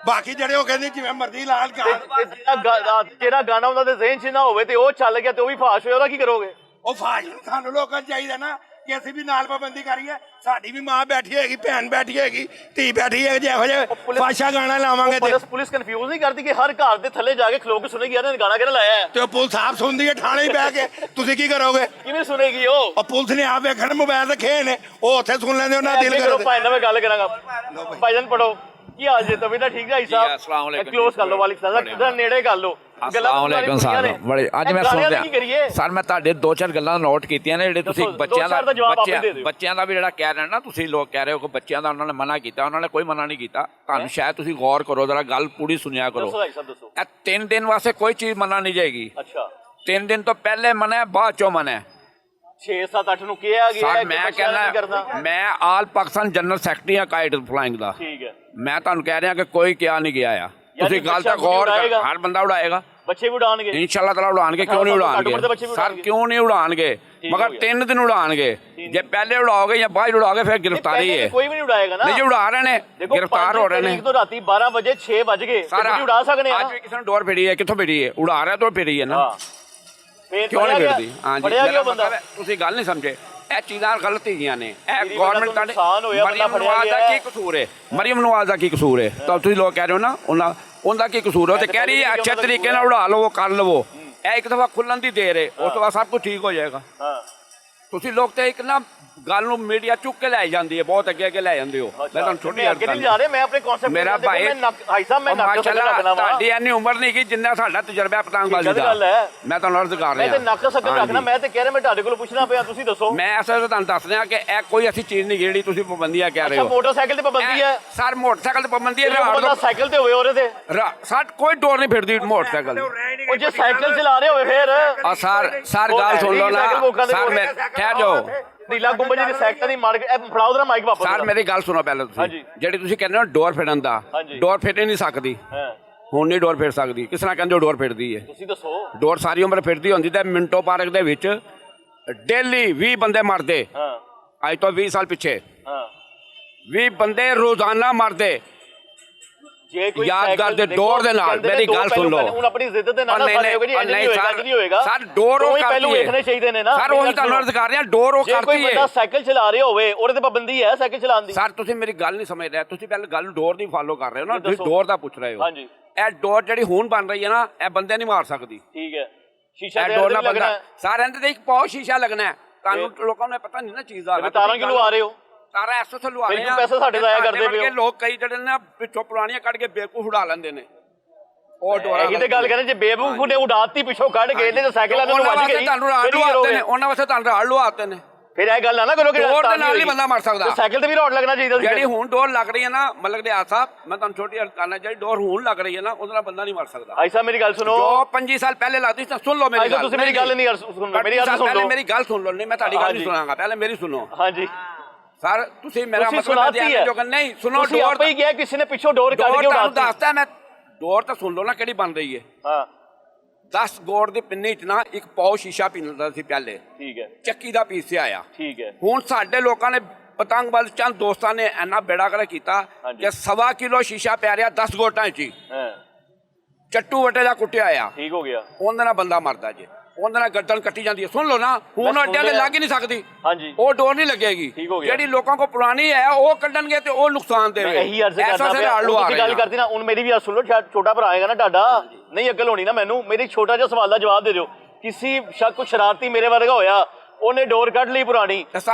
ਬਾਕੀ ਜਿਹੜੇ ਉਹ ਕਹਿੰਦੇ ਜਿਵੇਂ ਮਰਜ਼ੀ ਲਾਲ ਜਿਹੜਾ ਗਾਣਾ ਉਹਨਾਂ ਦੇ ਜ਼ਿਹਨ 'ਚ ਨਾ ਹੋਵੇ ਤੇ ਉਹ ਚੱਲ ਗਿਆ ਤੇ ਉਹ ਵੀ ਫਾਸ਼ ਹੋਇਆ, ਉਹਦਾ ਕੀ ਕਰੋਗੇ? ਉਹ ਫਾਸ਼ ਸਾਨੂੰ ਲੋਕਾਂ ਚਾਹੀਦਾ ਨਾ ਕਿ ਅਸੀਂ ਵੀ ਨਾਲ ਪਾਬੰਦੀ ਕਰੀਏ, ਸਾਡੀ ਵੀ ਮਾਂ ਬੈਠੀ ਹੈਗੀ, ਭੈਣ ਬੈਠੀ ਹੈਗੀ, ਧੀ ਬੈਠੀ ਹੈ, ਜਿਹੋ ਜਿਹਾ ਫਾਸ਼ਾ ਗਾਣਾ ਲਾਵਾਂਗੇ ਤੇ ਪੁਲਿਸ ਕਨਫਿਊਜ਼ ਨਹੀਂ ਕਰਦੀ ਕਿ ਹਰ ਘਰ ਦੇ ਥੱਲੇ ਜਾ ਕੇ ਖਲੋ ਕੇ ਸੁਣੇਗੀ ਯਾਰ ਗਾਣਾ ਕਿਹੜਾ ਲਾਇਆ ਹੈ, ਤੇ ਉਹ ਪੁਲਿਸ ਆਪ ਸੁਣਦੀ ਹੈ ਥਾਣੇ ਹੀ ਬਹਿ ਕੇ, ਤੁਸੀਂ ਕੀ ਕਰੋਗੇ? ਕਿਵੇਂ ਸੁਣੇਗੀ ਉਹ ਪੁਲਿਸ ਨੇ ਆਪ ਵੇਖਣ ਮੋਬਾਈਲ ਰੱਖੇ ਨੇ, ਉਹ ਉੱਥੇ ਸੁਣ ਲੈਂਦੇ, ਉਹਨਾਂ ਦਿਲ ਕਰਦੇ। ਭਾਈ ਨਾਲ ਮੈਂ ਗੱਲ ਕਰਾਂਗਾ, ਭਾਈਜਾਨ ਪੜੋ ਕੀ ਹਾਲ ਜੇ? ਤਬੀ ਤਾਂ ਠੀਕ ਹੈ ਸਾਹਿਬ, अस्सलाम वालेकुम, ਕਲੋਜ਼ ਕਰ ਲਓ, ਵਾਲਿਕ ਸਾਹਿਬ ਨੇੜੇ ਕਰ ਲਓ। अस्सलाम सर, बड़े ਅੱਜ ਮੈਂ ਸੁਣਿਆ ਸਰ, ਮੈਂ ਤੁਹਾਡੇ 2-4 ਗੱਲਾਂ ਨੋਟ ਕੀਤੀਆਂ ਨੇ, ਜਿਹੜੇ ਤੁਸੀਂ ਬੱਚਿਆਂ ਦਾ ਵੀ ਜਿਹੜਾ ਕਹਿ ਰਹੇ ਨਾ, ਤੁਸੀਂ ਲੋਕ ਕਹਿ ਰਹੇ ਹੋ ਕਿ ਬੱਚਿਆਂ ਦਾ ਉਹਨਾਂ ਨੇ ਮਨਾ ਕੀਤਾ, ਉਹਨਾਂ ਨੇ ਕੋਈ ਮਨਾ ਨਹੀਂ ਕੀਤਾ, ਤੁਹਾਨੂੰ ਸ਼ਾਇਦ ਤੁਸੀਂ ਗੌਰ ਕਰੋ ਜਰਾ, ਗੱਲ ਪੂਰੀ ਸੁਣਿਆ ਕਰੋ। ਇਹ 3 ਦਿਨ ਵਾਸਤੇ ਕੋਈ ਚੀਜ਼ ਮਨਾ ਨਹੀਂ ਜਾਏਗੀ। ਅੱਛਾ, 3 ਦਿਨ ਤੋਂ ਪਹਿਲੇ ਮਨਾ, ਬਾਅਦ ਚੋਂ ਮਨਾ। 6-7-8 ਨੂੰ ਕਿਹਾ ਗਿਆ ਸਰ ਮੈਂ ਕਹਿੰਦਾ, ਮੈਂ ਆਲ ਪਾਕਿਸਤਾਨ ਜਨਰਲ ਸੈਕਟਰੀ ਆ ਕਾਈਟ ਫਲਾਈਂਗ ਦਾ, ਠੀਕ ਹੈ, ਮੈਂ ਤੁਹਾਨੂੰ ਕਹਿ ਰਿਹਾ ਕਿ ਕੋਈ ਕਿਹਾ ਨਹੀਂ ਗਿਆ ਆ, ਤੁਸੀਂ ਗੱਲ ਤਾਂ ਗੌਰ ਕਰ, ਹਰ ਬੰਦਾ ਉਡਾਏਗਾ, ਬੱਚੇ ਵੀ ਉਡਾਣਗੇ ਇਨਸ਼ਾਅੱਲਾ ਤਾਲਾ ਉਡਾਣਗੇ, ਕਿਉਂ ਨਹੀਂ ਉਡਾਣਗੇ ਸਰ, ਕਿਉਂ ਨਹੀਂ ਉਡਾਣਗੇ, ਮਗਰ 3 ਦਿਨ ਉਡਾਣਗੇ, ਜੇ ਪਹਿਲੇ ਉਡਾਓਗੇ ਜਾਂ ਬਾਅਦ ਉਡਾਓਗੇ ਫਿਰ ਗ੍ਰਿਫਤਾਰੀ ਹੈ। ਕੋਈ ਵੀ ਨਹੀਂ ਉਡਾਏਗਾ ਨਾ, ਨਹੀਂ ਉਡਾ ਰਹੇ ਨੇ, ਗ੍ਰਿਫਤਾਰ ਹੋ ਰਹੇ ਨੇ। ਤੋਂ ਰਾਤੀ 12 ਵਜੇ 6 ਵਜ ਗਏ, ਤੁਸੀਂ ਉਡਾ ਸਕਦੇ ਆ। ਅੱਜ ਵੀ ਕਿਸੇ ਨੂੰ ਡੋਰ ਫਿਰੀ ਹੈ, ਕਿੱਥੋਂ ਫਿਰੀ ਹੈ? ਉਡਾ ਰਿਹਾ ਤੋਂ ਫਿਰੀ ਹੈ ਨਾ, ਕਿਉਂ ਨਹੀਂ ਫਿਰਦੀ? ਹਾਂਜੀ, ਤੁਸੀਂ ਗੱਲ ਨਹੀਂ ਸਮਝੇ, ਇਹ ਚੀਜ਼ਾਂ ਗਲਤ ਹੈਗੀਆਂ ਨੇ, ਇਹ ਗਵਰਨਮੈਂਟ ਦਾ। ਮਰੀਮ ਨਵਾਜ਼ ਦਾ ਕੀ ਕਸੂਰ ਹੈ? ਮਰੀਮ ਨਵਾਜ਼ ਦਾ ਕੀ ਕਸੂਰ ਹੈ? ਤਾਂ ਤੁਸੀਂ ਲੋਕ ਕਹਿ ਰਹੇ ਹੋ ਨਾ ਉਹਦਾ ਕੀ ਕਸੂਰ ਹੈ? ਤੇ ਕਹਿ ਰਹੀ ਹੈ ਅੱਛੇ ਤਰੀਕੇ ਨਾਲ ਉਡਾ ਲਵੋ, ਕਰ ਲਵੋ, ਇਹ ਇੱਕ ਦਫਾ ਖੁੱਲਣ ਦੀ ਦੇਰ ਹੈ, ਉਸ ਤੋਂ ਬਾਅਦ ਸਭ ਕੁਝ ਠੀਕ ਹੋ ਜਾਏਗਾ। ਤੁਸੀਂ ਲੋਕ ਤੇ ਇੱਕ ਨਾ ਗੱਲ ਨੂੰ ਮੀਡੀਆ ਚੁੱਕ ਕੇ ਲੈ ਜਾਂਦੀ ਹੈ, ਬਹੁਤ ਅੱਗੇ ਅੱਗੇ ਲੈ ਜਾਂਦੇ ਹੋ। ਮੈਂ ਤੁਹਾਨੂੰ ਛੋਟੀ ਅੱਗੇ ਨਹੀਂ ਜਾ ਰਹੇ, ਮੈਂ ਆਪਣੇ ਕਨਸੈਪਟ ਮੇਰਾ ਭਾਈ ਸਾਹਿਬ, ਮੈਂ ਮਾਸ਼ਾਅੱਲਾ ਤੁਹਾਡੀ ਇੰਨੀ ਉਮਰ ਨਹੀਂ ਕਿ ਜਿੰਨਾ ਸਾਡਾ ਤਜਰਬਾ ਪਤੰਗਬਾਜ਼ੀ ਦਾ, ਮੈਂ ਤੁਹਾਨੂੰ ਅਰਜ਼ ਕਰ ਰਿਹਾ। ਮੈਂ ਤੇ ਨੱਕ ਸੱਕਰ ਰੱਖਣਾ, ਮੈਂ ਤੇ ਕਹਿ ਰਿਹਾ, ਮੈਂ ਤੁਹਾਡੇ ਕੋਲ ਪੁੱਛਣਾ ਪਿਆ, ਤੁਸੀਂ ਦੱਸੋ। ਮੈਂ ਐਸਾ ਤੁਹਾਨੂੰ ਦੱਸ ਰਿਹਾ ਕਿ ਇਹ ਕੋਈ ਐਸੀ ਚੀਜ਼ ਨਹੀਂ ਜਿਹੜੀ ਤੁਸੀਂ ਪਾਬੰਦੀਆਂ ਕਹਿ ਰਹੇ ਹੋ। ਮੋਟਰਸਾਈਕਲ ਤੇ ਪਾਬੰਦੀ ਹੈ ਸਰ, ਮੋਟਰਸਾਈਕਲ ਤੇ ਪਾਬੰਦੀ ਹੈ, ਸਾਈਕਲ ਤੇ ਹੋਵੇ ਉਹਦੇ ਤੇ ਸਰ ਕੋਈ ਡੋਰ ਨਹੀਂ ਫਿਰਦੀ ਮੋਟਰਸਾਈਕਲ। ਉਹ ਜੇ ਸਾਈਕਲ ਚਲਾ ਰਹੇ ਹੋਵੇ ਫਿਰ ਸਰ ਗੱਲ ਸੁਣ ਲਓ ਨਾ ਸਰ, ਮੈਂ ਠਹਿਰ ਜਾਓ। ਨੀਲਾ ਗੁੰਬਦ ਦੀ ਸੈਕਟਰ ਦੀ ਮਾਰਕੀਟ ਫੜਾਓ ਦਾ ਮਾਈਕ ਵਾਪਸ। ਸਰ ਮੇਰੀ ਗੱਲ ਸੁਣੋ ਪਹਿਲਾਂ, ਤੁਸੀਂ ਜਿਹੜੀ ਤੁਸੀਂ ਕਹਿੰਦੇ ਹੋ ਡੋਰ ਫਿਰਨ ਦਾ, ਡੋਰ ਫਿਰ ਨਹੀਂ ਸਕਦੀ, ਹੁਣ ਨਹੀਂ ਡੋਰ ਫਿਰ ਸਕਦੀ। ਕਿਸ ਤਰ੍ਹਾਂ ਕਹਿੰਦੇ ਹੋ ਡੋਰ ਫਿਰਦੀ ਹੈ? ਤੁਸੀਂ ਦੱਸੋ। ਡੋਰ ਸਾਰੀ ਉਮਰ ਫਿਰਦੀ ਹੁੰਦੀ ਤੇ ਮਿੰਟੋ ਪਾਰਕ ਦੇ ਵਿੱਚ ਡੇਲੀ 20 ਬੰਦੇ ਮਰਦੇ, ਅੱਜ ਤੋਂ 20 ਸਾਲ ਪਿੱਛੇ 20 ਬੰਦੇ ਰੋਜ਼ਾਨਾ ਮਰਦੇ, ਜੇ ਕੋਈ ਯਾਦਗਾਰ ਦੇ ਡੋਰ ਦੇ ਨਾਲ ਮੇਰੀ ਗੱਲ ਸੁਣ ਲਓ ਹੁਣ ਆਪਣੀ ਜ਼ਿੱਦ ਦੇ ਨਾਲ ਸਾਰੇ ਹੋਗੇ ਜੀ ਨਹੀਂ ਹੋਏਗਾ ਸਰ ਡੋਰ ਉਹ ਪਹਿਲਾਂ ਵੇਖਣੇ ਚਾਹੀਦੇ ਨੇ ਨਾ ਸਰ ਉਹੀ ਤੁਹਾਨੂੰ ਅਰਜ਼ ਕਰ ਰਿਹਾ ਡੋਰ ਉਹ ਕਰਤੀ ਹੈ। ਕੋਈ ਬੰਦਾ ਸਾਈਕਲ ਚਲਾ ਰਿਹਾ ਹੋਵੇ ਉਹਦੇ ਤੇ ਪਾਬੰਦੀ ਹੈ ਸਾਈਕਲ ਚਲਾਉਣ ਦੀ। ਸਰ ਤੁਸੀਂ ਮੇਰੀ ਗੱਲ ਨਹੀਂ ਸਮਝ ਰਹੇ, ਤੁਸੀਂ ਪਹਿਲਾਂ ਗੱਲ ਡੋਰ ਦੀ ਫਾਲੋ ਕਰ ਰਹੇ ਹੋ ਨਾ, ਤੁਸੀਂ ਡੋਰ ਦਾ ਪੁੱਛ ਰਹੇ ਹੋ। ਹਾਂਜੀ ਇਹ ਡੋਰ ਜਿਹੜੀ ਹੁਣ ਬਣ ਰਹੀ ਹੈ ਨਾ, ਇਹ ਬੰਦੇ ਨਹੀਂ ਮਾਰ ਸਕਦੀ। ਠੀਕ ਹੈ, ਸ਼ੀਸ਼ਾ ਇਹ ਡੋਰ ਨਾਲ ਬੰਦਾ ਸਾਰਿਆਂ ਦੇ ਇੱਕ ਪਾਉ ਸ਼ੀਸ਼ਾ ਲੱਗਣਾ ਹੈ। ਤੁਹਾਨੂੰ ਲੋਕਾਂ ਨੂੰ ਪਤਾ ਨਹੀਂ ਨਾ ਚੀਜ਼ ਦਾ। ਤਾਰਾਂ ਕਿਉਂ ਲਵਾ ਰਹੇ ਹੋ? ਤਾਰਾ ਐਸੋ ਸੇ ਲਵਾ ਰਹੇ ਆ, ਪੈਸੇ ਸਾਡੇ ਜ਼ਾਇਆ ਕਰਦੇ ਪਏ ਹੋ। ਲੋਕ ਕਈ ਜਿਹੜੇ ਨੇ ਪਿੱਛੋਂ ਪੁਰਾਣੀਆਂ ਕੱਢ ਕੇ ਬੇਵਕੂਫ ਉਡਾ ਲੈਂਦੇ ਨੇ। ਉਹ ਡੋਰਾ ਇਹੀ ਤੇ ਗੱਲ ਕਹਿੰਦੇ ਜੇ ਬੇਵਕੂਫ ਨੇ ਉਡਾਤੀ ਪਿੱਛੋਂ ਕੱਢ ਕੇ ਇਹਦੇ ਤੇ ਸਾਈਕਲਾਂ ਨੂੰ ਵੱਜ ਗਈ ਤੁਹਾਨੂੰ ਰਾੜ ਲਵਾਤੇ ਨੇ, ਉਹਨਾਂ ਵਾਸਤੇ ਤੁਹਾਨੂੰ ਰਾੜ ਲਵਾਤੇ ਨੇ। ਫਿਰ ਇਹ ਗੱਲ ਨਾ ਕਰੋ ਕਿ ਡੋਰ ਦੇ ਨਾਲ ਨਹੀਂ ਬੰਦਾ ਮਰ ਸਕਦਾ। ਸਾਈਕਲ ਤੇ ਵੀ ਰੋਡ ਲੱਗਣਾ ਚਾਹੀਦਾ। ਜਿਹੜੀ ਹੁਣ ਡੋਰ ਲੱਗ ਰਹੀ ਹੈ ਨਾ ਮਲਕ ਦੇ ਆਸਾਬ, ਮੈਂ ਤੁਹਾਨੂੰ ਛੋਟੀ ਗੱਲ ਕਰਨਾ, ਜਿਹੜੀ ਡੋਰ ਹੁਣ ਲੱਗ ਰਹੀ ਹੈ ਨਾ ਉਹਦੇ ਨਾਲ ਬੰਦਾ ਨਹੀਂ ਮਰ ਸਕਦਾ। ਐਸਾ ਮੇਰੀ ਗੱਲ ਸੁਣੋ, ਜੋ 25 ਸਾਲ ਪਹਿਲੇ ਲੱਗਦੀ ਸੀ, ਸੁਣ ਲਓ ਮੇਰੀ ਗੱਲ। ਤੁਸੀਂ ਮੇਰੀ ਗੱਲ ਨਹੀਂ ਸੁਣੋ, ਮੇਰੀ ਗੱਲ ਸੁਣ ਲਓ। ਮੇਰੀ ਗੱਲ ਸੁਣ ਲਓ, ਨਹੀਂ ਮੈਂ ਤੁਹਾਡੀ ਗੱਲ ਨਹੀਂ ਸੁਣਾਂਗਾ, ਪਹਿਲੇ ਮੇਰੀ ਸੁਣੋ। ਹਾਂਜੀ ਸਰ ਤੁਸੀਂ ਮੇਰਾ ਮਤਲਬ ਜੋ ਨਹੀਂ ਸੁਣੋ, ਤੁਸੀਂ ਆਪੇ ਹੀ ਕਿਹਾ ਕਿਸੇ ਨੇ ਪਿੱਛੋਂ ਡੋਰ ਕੱਢ ਕੇ ਉਡਾਤੀ। ਦੱਸਦਾ ਮੈਂ ਡੋਰ ਤਾਂ ਸੁਣ ਲਓ ਨਾ ਕਿਹੜੀ ਬਣ ਰਹੀ ਹੈ। ਹਾਂ 10 ਗੋੜ ਦੀ ਪਿੰਨੀ ਚ ਨਾ ਇੱਕ ਪਾਉ ਸ਼ੀਸ਼ਾ ਪੀਂਦਾ ਸੀ ਪਹਿਲੇ। ਠੀਕ ਹੈ, ਚੱਕੀ ਦਾ ਪੀਸ ਆਇਆ। ਠੀਕ ਹੈ। ਹੁਣ ਸਾਡੇ ਲੋਕਾਂ ਨੇ ਪਤੰਗਬਾਜ਼ ਚੰਦ ਦੋਸਤਾਂ ਨੇ ਇੰਨਾ ਬੇੜਾ ਕਰ ਕੀਤਾ ਕਿ 1.25 ਕਿਲੋ ਸ਼ੀਸ਼ਾ ਪੈ ਰਿਹਾ 10 ਗੋਟਾਂ ਚ ਹੀ। ਚੱਟੂ ਵਟੇ ਦਾ ਕੁੱਟਿਆ ਆ, ਠੀਕ ਹੋ ਗਿਆ। ਉਹਦੇ ਨਾਲ ਬੰਦਾ ਮਰਦਾ ਜੇ, ਉਹਦੇ ਨਾਲ ਗਰਦਨ ਕੱਟੀ ਜਾਂਦੀ ਹੈ। ਸੁਣ ਲਓ ਨਾ, ਹੁਣ ਅੱਡਿਆਂ ਤੇ ਲੱਗ ਹੀ ਨਹੀਂ ਸਕਦੀ। ਹਾਂਜੀ ਉਹ ਡੋਰ ਨਹੀਂ ਲੱਗੇਗੀ। ਜਿਹੜੀ ਲੋਕਾਂ ਕੋ ਪੁਰਾਣੀ ਹੈ ਉਹ ਕੱਢਣਗੇ ਤੇ ਉਹ ਨੁਕਸਾਨ ਦੇਵੇ। ਇਹੀ ਅਰਜ਼ ਕਰਦਾ ਪਿਆ। ਤੁਸੀਂ ਗੱਲ ਕਰਦੀ ਨਾ, ਹੁਣ ਮੇਰੀ ਵੀ ਆ ਸੁਣ ਲਓ, ਛੋਟਾ ਭਰਾ ਆਏਗਾ ਨਾ ਤੁਹਾਡਾ, ਨਹੀਂ ਅਕਲ ਹੋਣੀ ਨਾ ਮੈਨੂੰ, ਮੇਰੀ ਛੋਟਾ ਜਿਹਾ ਸਵਾਲ ਦਾ ਜਵਾਬ ਦੇ ਦਿਓ। ਕਿਸੇ ਸ਼ੱਕ ਸ਼ਰਾਰਤੀ ਮੇਰੇ ਵਰਗਾ ਹੋਇਆ, ਉਹਨੇ ਡੋਰ ਕੱਢ ਲਈ ਪੁਰਾਣੀ,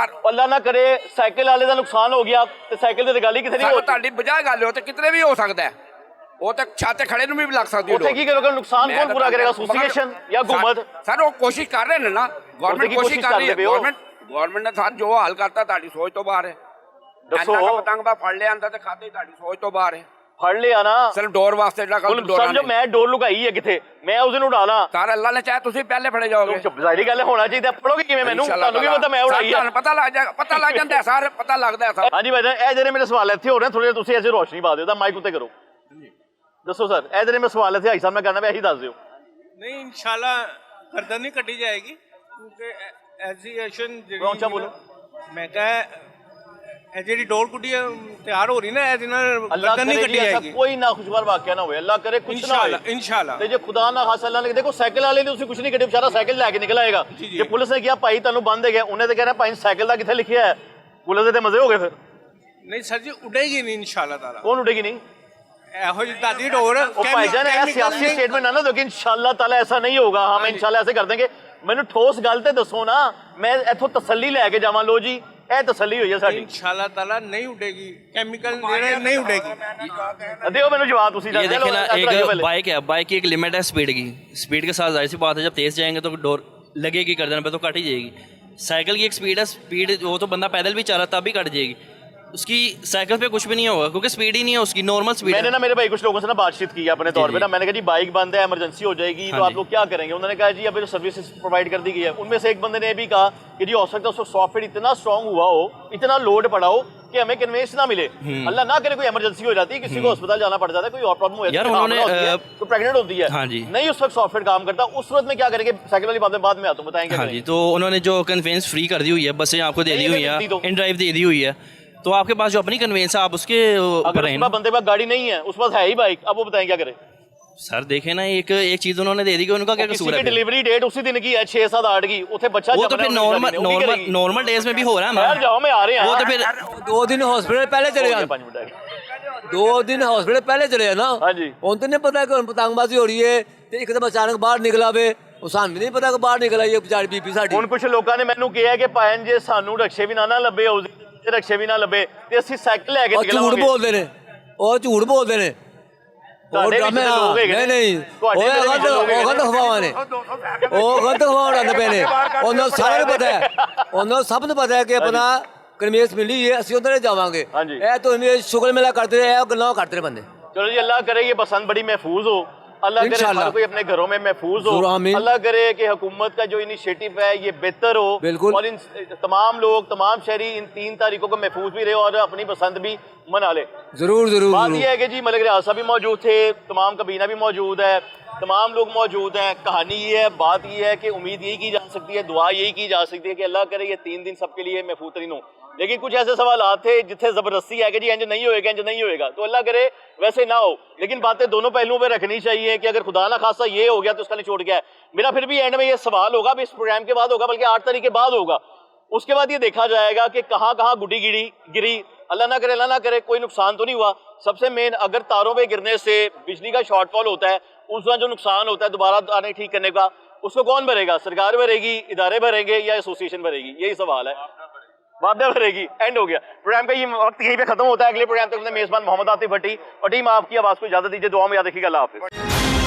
ਅੱਲਾ ਨਾ ਕਰੇ ਸਾਈਕਲ ਵਾਲੇ ਦਾ ਨੁਕਸਾਨ ਹੋ ਗਿਆ ਤੇ ਸਾਈਕਲ ਤੇ ਗੱਲ ਹੀ ਕਿਥੇ ਨਹੀਂ ਹੋ। ਤੁਹਾਡੀ ਬਜਾਏ ਗੱਲ ਹੋ ਤੇ ਕਿਤੇ ਵੀ ਹੋ ਸਕਦਾ, ਉਹ ਤਾਂ ਛਾਤੇ ਖੜੇ ਨੂੰ ਵੀ ਲੱਗ ਸਕਦੀ ਹੈ। ਉੱਥੇ ਕੀ ਕਰੋਗੇ? ਨੁਕਸਾਨ ਕੌਣ ਪੂਰਾ ਕਰੇਗਾ? ਐਸੋਸੀਏਸ਼ਨ ਜਾਂ ਹੁਕੂਮਤ? ਸਰ ਉਹ ਕੋਸ਼ਿਸ਼ ਕਰ ਰਹੇ ਨੇ ਨਾ, ਗਵਰਨਮੈਂਟ ਕੋਸ਼ਿਸ਼ ਕਰ ਰਹੀ ਹੈ। ਗਵਰਨਮੈਂਟ ਨੇ ਸਰ ਜੋ ਹਾਲ ਕਰਤਾ ਤੁਹਾਡੀ ਸੋਚ ਤੋਂ ਬਾਹਰ ਹੈ। ਦੱਸੋ ਪਤੰਗਬਾ ਫੜ ਲਿਆ ਅੰਦਰ ਤੇ ਖਾਤੇ ਤੁਹਾਡੀ ਸੋਚ ਤੋਂ ਬਾਹਰ ਹੈ। ਫੜ ਲਿਆ ਨਾ ਸਿਰਫ ਡੋਰ ਵਾਸਤੇ ਸਮਝੋ, ਮੈਂ ਡੋਰ ਲੁਕਾਈ ਹੈ ਕਿਥੇ, ਮੈਂ ਉਸ ਨੂੰ ਉਡਾਲਾਂ। ਸਰ ਅੱਲਾ ਨੇ ਚਾਹੇ ਤੁਸੀਂ ਪਹਿਲੇ ਫੜੇ ਜਾਓਗੇ। ਜ਼ਾਹਿਰੀ ਗੱਲ ਹੋਣਾ ਚਾਹੀਦਾ। ਪੜੋਗੇ ਕਿਵੇਂ? ਮੈਨੂੰ ਤੁਹਾਨੂੰ ਕੀ ਪਤਾ ਮੈਂ ਉਡਾਈ ਹੈ? ਪਤਾ ਲੱਗ ਜਾਏਗਾ, ਪਤਾ ਲੱਗ ਜਾਂਦਾ ਸਰ, ਪਤਾ ਲੱਗਦਾ ਸਰ। ਹਾਂਜੀ ਭਾਈ ਇਹ ਜਿਹੜੇ ਮੇਰੇ ਸਵਾਲ ਇੱਥੇ ਹੋ ਰਹੇ ਥੋੜੇ ਤੁਸੀਂ ਐਸੇ ਰੋਸ਼ਨੀ ਪਾ ਦਿਓ ਤਾਂ ਮਾਈਕ ਉੱਤੇ ਕਰੋ। ਦੱਸੋ ਸਰ, ਇਹ ਜਿਹੜੇ ਮੈਂ ਸਵਾਲ ਇੱਥੇ ਹਾਈ ਸਾਹਿਬ ਨਾਲ ਕਰਨਾ ਮੈਂ ਇਹੀ ਦੱਸ ਦਿਓ। ਨਹੀਂ ਇਨਸ਼ਾਅੱਲਾ ਗਰਦਨ ਨਹੀਂ ਕੱਟੀ ਜਾਏਗੀ ਕਿਉਂਕਿ ਐਜੀਏਸ਼ਨ ਪਹੁੰਚਾ ਬੋਲੋ। ਮੈਂ ਕਹਾਂ ਇਹ ਜਿਹੜੀ ਡੋਰ ਕੁੱਟੀ ਤਿਆਰ ਹੋ ਰਹੀ ਨਾ, ਇਹਦੇ ਨਾਲ ਗਰਦਨ ਨਹੀਂ ਕੱਟੀ ਜਾਏਗੀ। ਕੋਈ ਨਾ ਖੁਸ਼ਗਵਾਰ ਵਾਕਿਆ ਨਾ ਹੋਵੇ, ਅੱਲਾ ਕਰੇ ਕੁਛ ਨਾ ਹੋਵੇ ਇਨਸ਼ਾਅੱਲਾ। ਤੇ ਜੇ ਖੁਦਾ ਨਾ ਖਾਸਾ ਅੱਲਾ ਨੇ ਦੇਖੋ ਸਾਈਕਲ ਵਾਲੇ ਨੇ ਤੁਸੀਂ ਕੁਛ ਨਹੀਂ ਕੱਢਿਆ, ਵਿਚਾਰਾ ਸਾਈਕਲ ਲੈ ਕੇ ਨਿਕਲ ਆਏਗਾ। ਜੇ ਪੁਲਿਸ ਨੇ ਕਿਹਾ ਭਾਈ ਤੁਹਾਨੂੰ ਬੰਦ ਹੈ ਗਿਆ, ਉਹਨੇ ਤਾਂ ਕਹਿਣਾ ਭਾਈ ਸਾਈਕਲ ਦਾ ਕਿੱਥੇ ਲਿਖਿਆ ਹੈ, ਪੁਲਿਸ ਦੇ ਤੇ ਮਜ਼ੇ ਹੋ ਗਏ ਫਿਰ। ਨਹੀਂ ਸਰ ਜੀ ਉਡੇਗੀ ਨਹੀਂ ਇਨਸ਼ਾਅੱਲਾ ਤਾਲਾ। ਕੌਣ ਉਡੇਗੀ ਨਹੀਂ? ਇਹੋ ਜਿਹੀ ਦਾਦੀ ਡੋਰ। ਉਹ ਭਾਈजान ਇਹ ਸਿਆਸੀ स्टेटमेंट ना दो कि इंशाल्लाह ताला ऐसा नहीं होगा, हाँ मैं इंशाल्लाह ऐसे कर देंगे। ਮੈਨੂੰ ਠੋਸ ਗੱਲ ਤੇ ਦੱਸੋ ਨਾ, ਮੈਂ ਇੱਥੋਂ ਤਸੱਲੀ ਲੈ ਕੇ ਜਾਵਾਂ। ਲੋ ਜੀ ਇਹ ਤਸੱਲੀ ਹੋਈ ਹੈ ਸਾਡੀ। इंशाअल्लाह ताला नहीं उड़ेगी, केमिकल नहीं उड़ेगी। ਦਿਓ ਮੈਨੂੰ ਜਵਾਬ ਤੁਸੀਂ। ये देखिए ना, एक बाइक है, बाइक की एक लिमिट है स्पीड की। स्पीड के साथ जाहिर सी बात है जब तेज़ जाएंगे तो डोर लगेगी गर्दन पे तो कट ही जाएगी। साइकिल की एक स्पीड है, स्पीड वो तो बंदा पैदल भी चल रहा तब भी कट जाएगी, उसकी साइकिल पे कुछ भी नहीं होगा क्योंकि स्पीड ही नहीं है उसकी, नॉर्मल स्पीड। मैंने ना मेरे भाई कुछ लोगों से ना बातचीत की अपने तौर पे ना, मैंने कहा जी बाइक बंद है, इमरजेंसी हो जाएगी तो आप लोग क्या करेंगे? उन्होंने कहा जी अभी सर्विसेज प्रोवाइड कर दी गई है। उनमें से एक बंदे ने भी कहा कि जी हो सकता है उसको सॉफ्टवेयर इतना स्ट्रॉन्ग हुआ हो, इतना लोड पड़ा हो कि हमें कन्वेंस ना मिले। अल्लाह ना करे कोई इमरजेंसी हो जाती है, किसी को अस्पताल जाना पड़ जाता है, कोई और प्रॉब्लम हो जाती है तो प्रेग्नेंट होती है, नहीं उस वक्त सॉफ्टवेयर काम करता, उस वक्त में क्या करेंगे? साइकिल वाली बात में बाद में आता हूँ, बताएंगे। हाँ जी, तो उन्होंने जो कन्वेंस फ्री कर दी हुई है, बसें आपको दे दी हुई है, इन ड्राइव दे दी हुई है, तो आपके पास जो अपनी कन्वेंस है आप उसके ऊपर हैं। बंदे पास गाड़ी नहीं है, उस पास है ही बाइक, अब वो बताएं क्या करें? सर देखे ना, एक चीज उन्होंने दे दी कि उनका क्या कसूर है? डिलीवरी डेट उसी दिन की है 6, 7, 8 की, उसे बच्चा वो तो फिर नॉर्मल डेज में भी हो रहा है हमारा। जाओ मैं आ रहे हैं वो तो फिर 2 दिन हॉस्पिटल पहले चले जाए, 2 दिन हॉस्पिटल पहले चले जाए ना। हाँ जी, उन तो नहीं पता कि पतंगबाजी हो रही है तो एकदम अचानक बाहर निकला वे, ਸਾਨੂੰ ਵੀ ਨਹੀਂ ਪਤਾ ਕਿ ਬਾਹਰ ਨਿਕਲ ਆਈ ਇਹ ਵਿਚਾਰੀ ਬੀਬੀ ਸਾਡੀ। ਹੁਣ ਕੁਝ ਲੋਕਾਂ ਨੇ ਮੈਨੂੰ ਕਿਹਾ ਕਿ ਭਾਇਨ ਜੇ ਸਾਨੂੰ ਰਕਸ਼ੇ ਵੀ ਨਾ ਲੱਭੇ, ਉਸ ਰਕਸ਼ੇ ਵੀ ਨਾ ਲੱਭੇ ਤੇ ਅਸੀਂ ਸਾਈਕਲ ਲੈ ਕੇ ਨਿਕਲਾਂਗੇ। ਝੂਠ ਬੋਲਦੇ ਨੇ, ਉਹ ਝੂਠ ਬੋਲਦੇ ਨੇ। ਉਹ ਡਰਾਮੇ ਨਹੀਂ ਉਹ ਗਲਤ ਹਵਾਵਾਂ ਨੇ, ਉਹ ਗਲਤ ਹਵਾਵਾਂ ਉਡਾਉਂਦੇ ਪਏ ਨੇ। ਉਹਨਾਂ ਸਾਰਿਆਂ ਨੂੰ ਪਤਾ ਹੈ, ਉਹਨਾਂ ਸਭ ਨੂੰ ਪਤਾ ਹੈ ਕਿ ਆਪਣਾ ਕਨਵੇਸ ਮਿਲੀ ਹੈ, ਅਸੀਂ ਉਧਰ ਜਾਵਾਂਗੇ। ਇਹ तो शुक्र मेला करते रहे, गल्ला करते रहे बंदे। चलो जी, अल्लाह करे ये बसंत बड़ी महफूज हो, अल्लाह करे हर कोई अपने घरों में महफूज हो, अल्लाह करे कि हुकूमत का जो इनिशिएटिव है ये बेहतर हो और इन तमाम लोग, तमाम शहरी इन 3 तारीखों को महफूज भी रहे और अपनी बसंत भी मना ले। जरूर जरूर। बात यह है कि जी मलिक रियाज साहब भी मौजूद थे, तमाम कबीना भी मौजूद है, तमाम लोग मौजूद हैं। कहानी ये है, बात ये है कि उम्मीद यही की जा सकती है, दुआ यही की जा सकती है कि अल्लाह करे ये 3 दिन सबके लिए महफूज तरीन हो। लेकिन कुछ ऐसे सवाल थे जिथे जबरदस्ती है कि जी इंज नहीं होएगा, इंज नहीं होएगा, तो अल्लाह करे वैसे ना हो। लेकिन बातें दोनों पहलुओं पे रखनी चाहिए कि अगर खुदा ना खासा ये हो गया तो उसका निचोड़ गया है। मेरा फिर भी एंड में ये सवाल होगा, अब इस प्रोग्राम के बाद होगा, बल्कि 8 तारीख के बाद होगा, उसके बाद ये देखा जाएगा कि कहाँ कहाँ गुड्डी गिरी, अल्लाह ना करे कोई नुकसान तो नहीं हुआ। सबसे मेन, अगर तारों पे गिरने से बिजली का शॉर्टफॉल होता है, उसका जो नुकसान होता है दोबारा आने ठीक करने का, उसको कौन भरेगा? सरकार भरेगी, इदारे भरेंगे या एसोसिएशन भरेगी? यही सवाल है। वापदा भरेगी। एंड हो गया प्रोग्राम का, ये वक्त यहीं पे खत्म होता है। अगले प्रोग्राम तक अपने मेजबान मोहम्मद आतिफ भट्टी और टीम आपकी आवाज़ को इजाजत दीजिए। दुआ में याद रखिएगा। अल्लाह हाफिज़।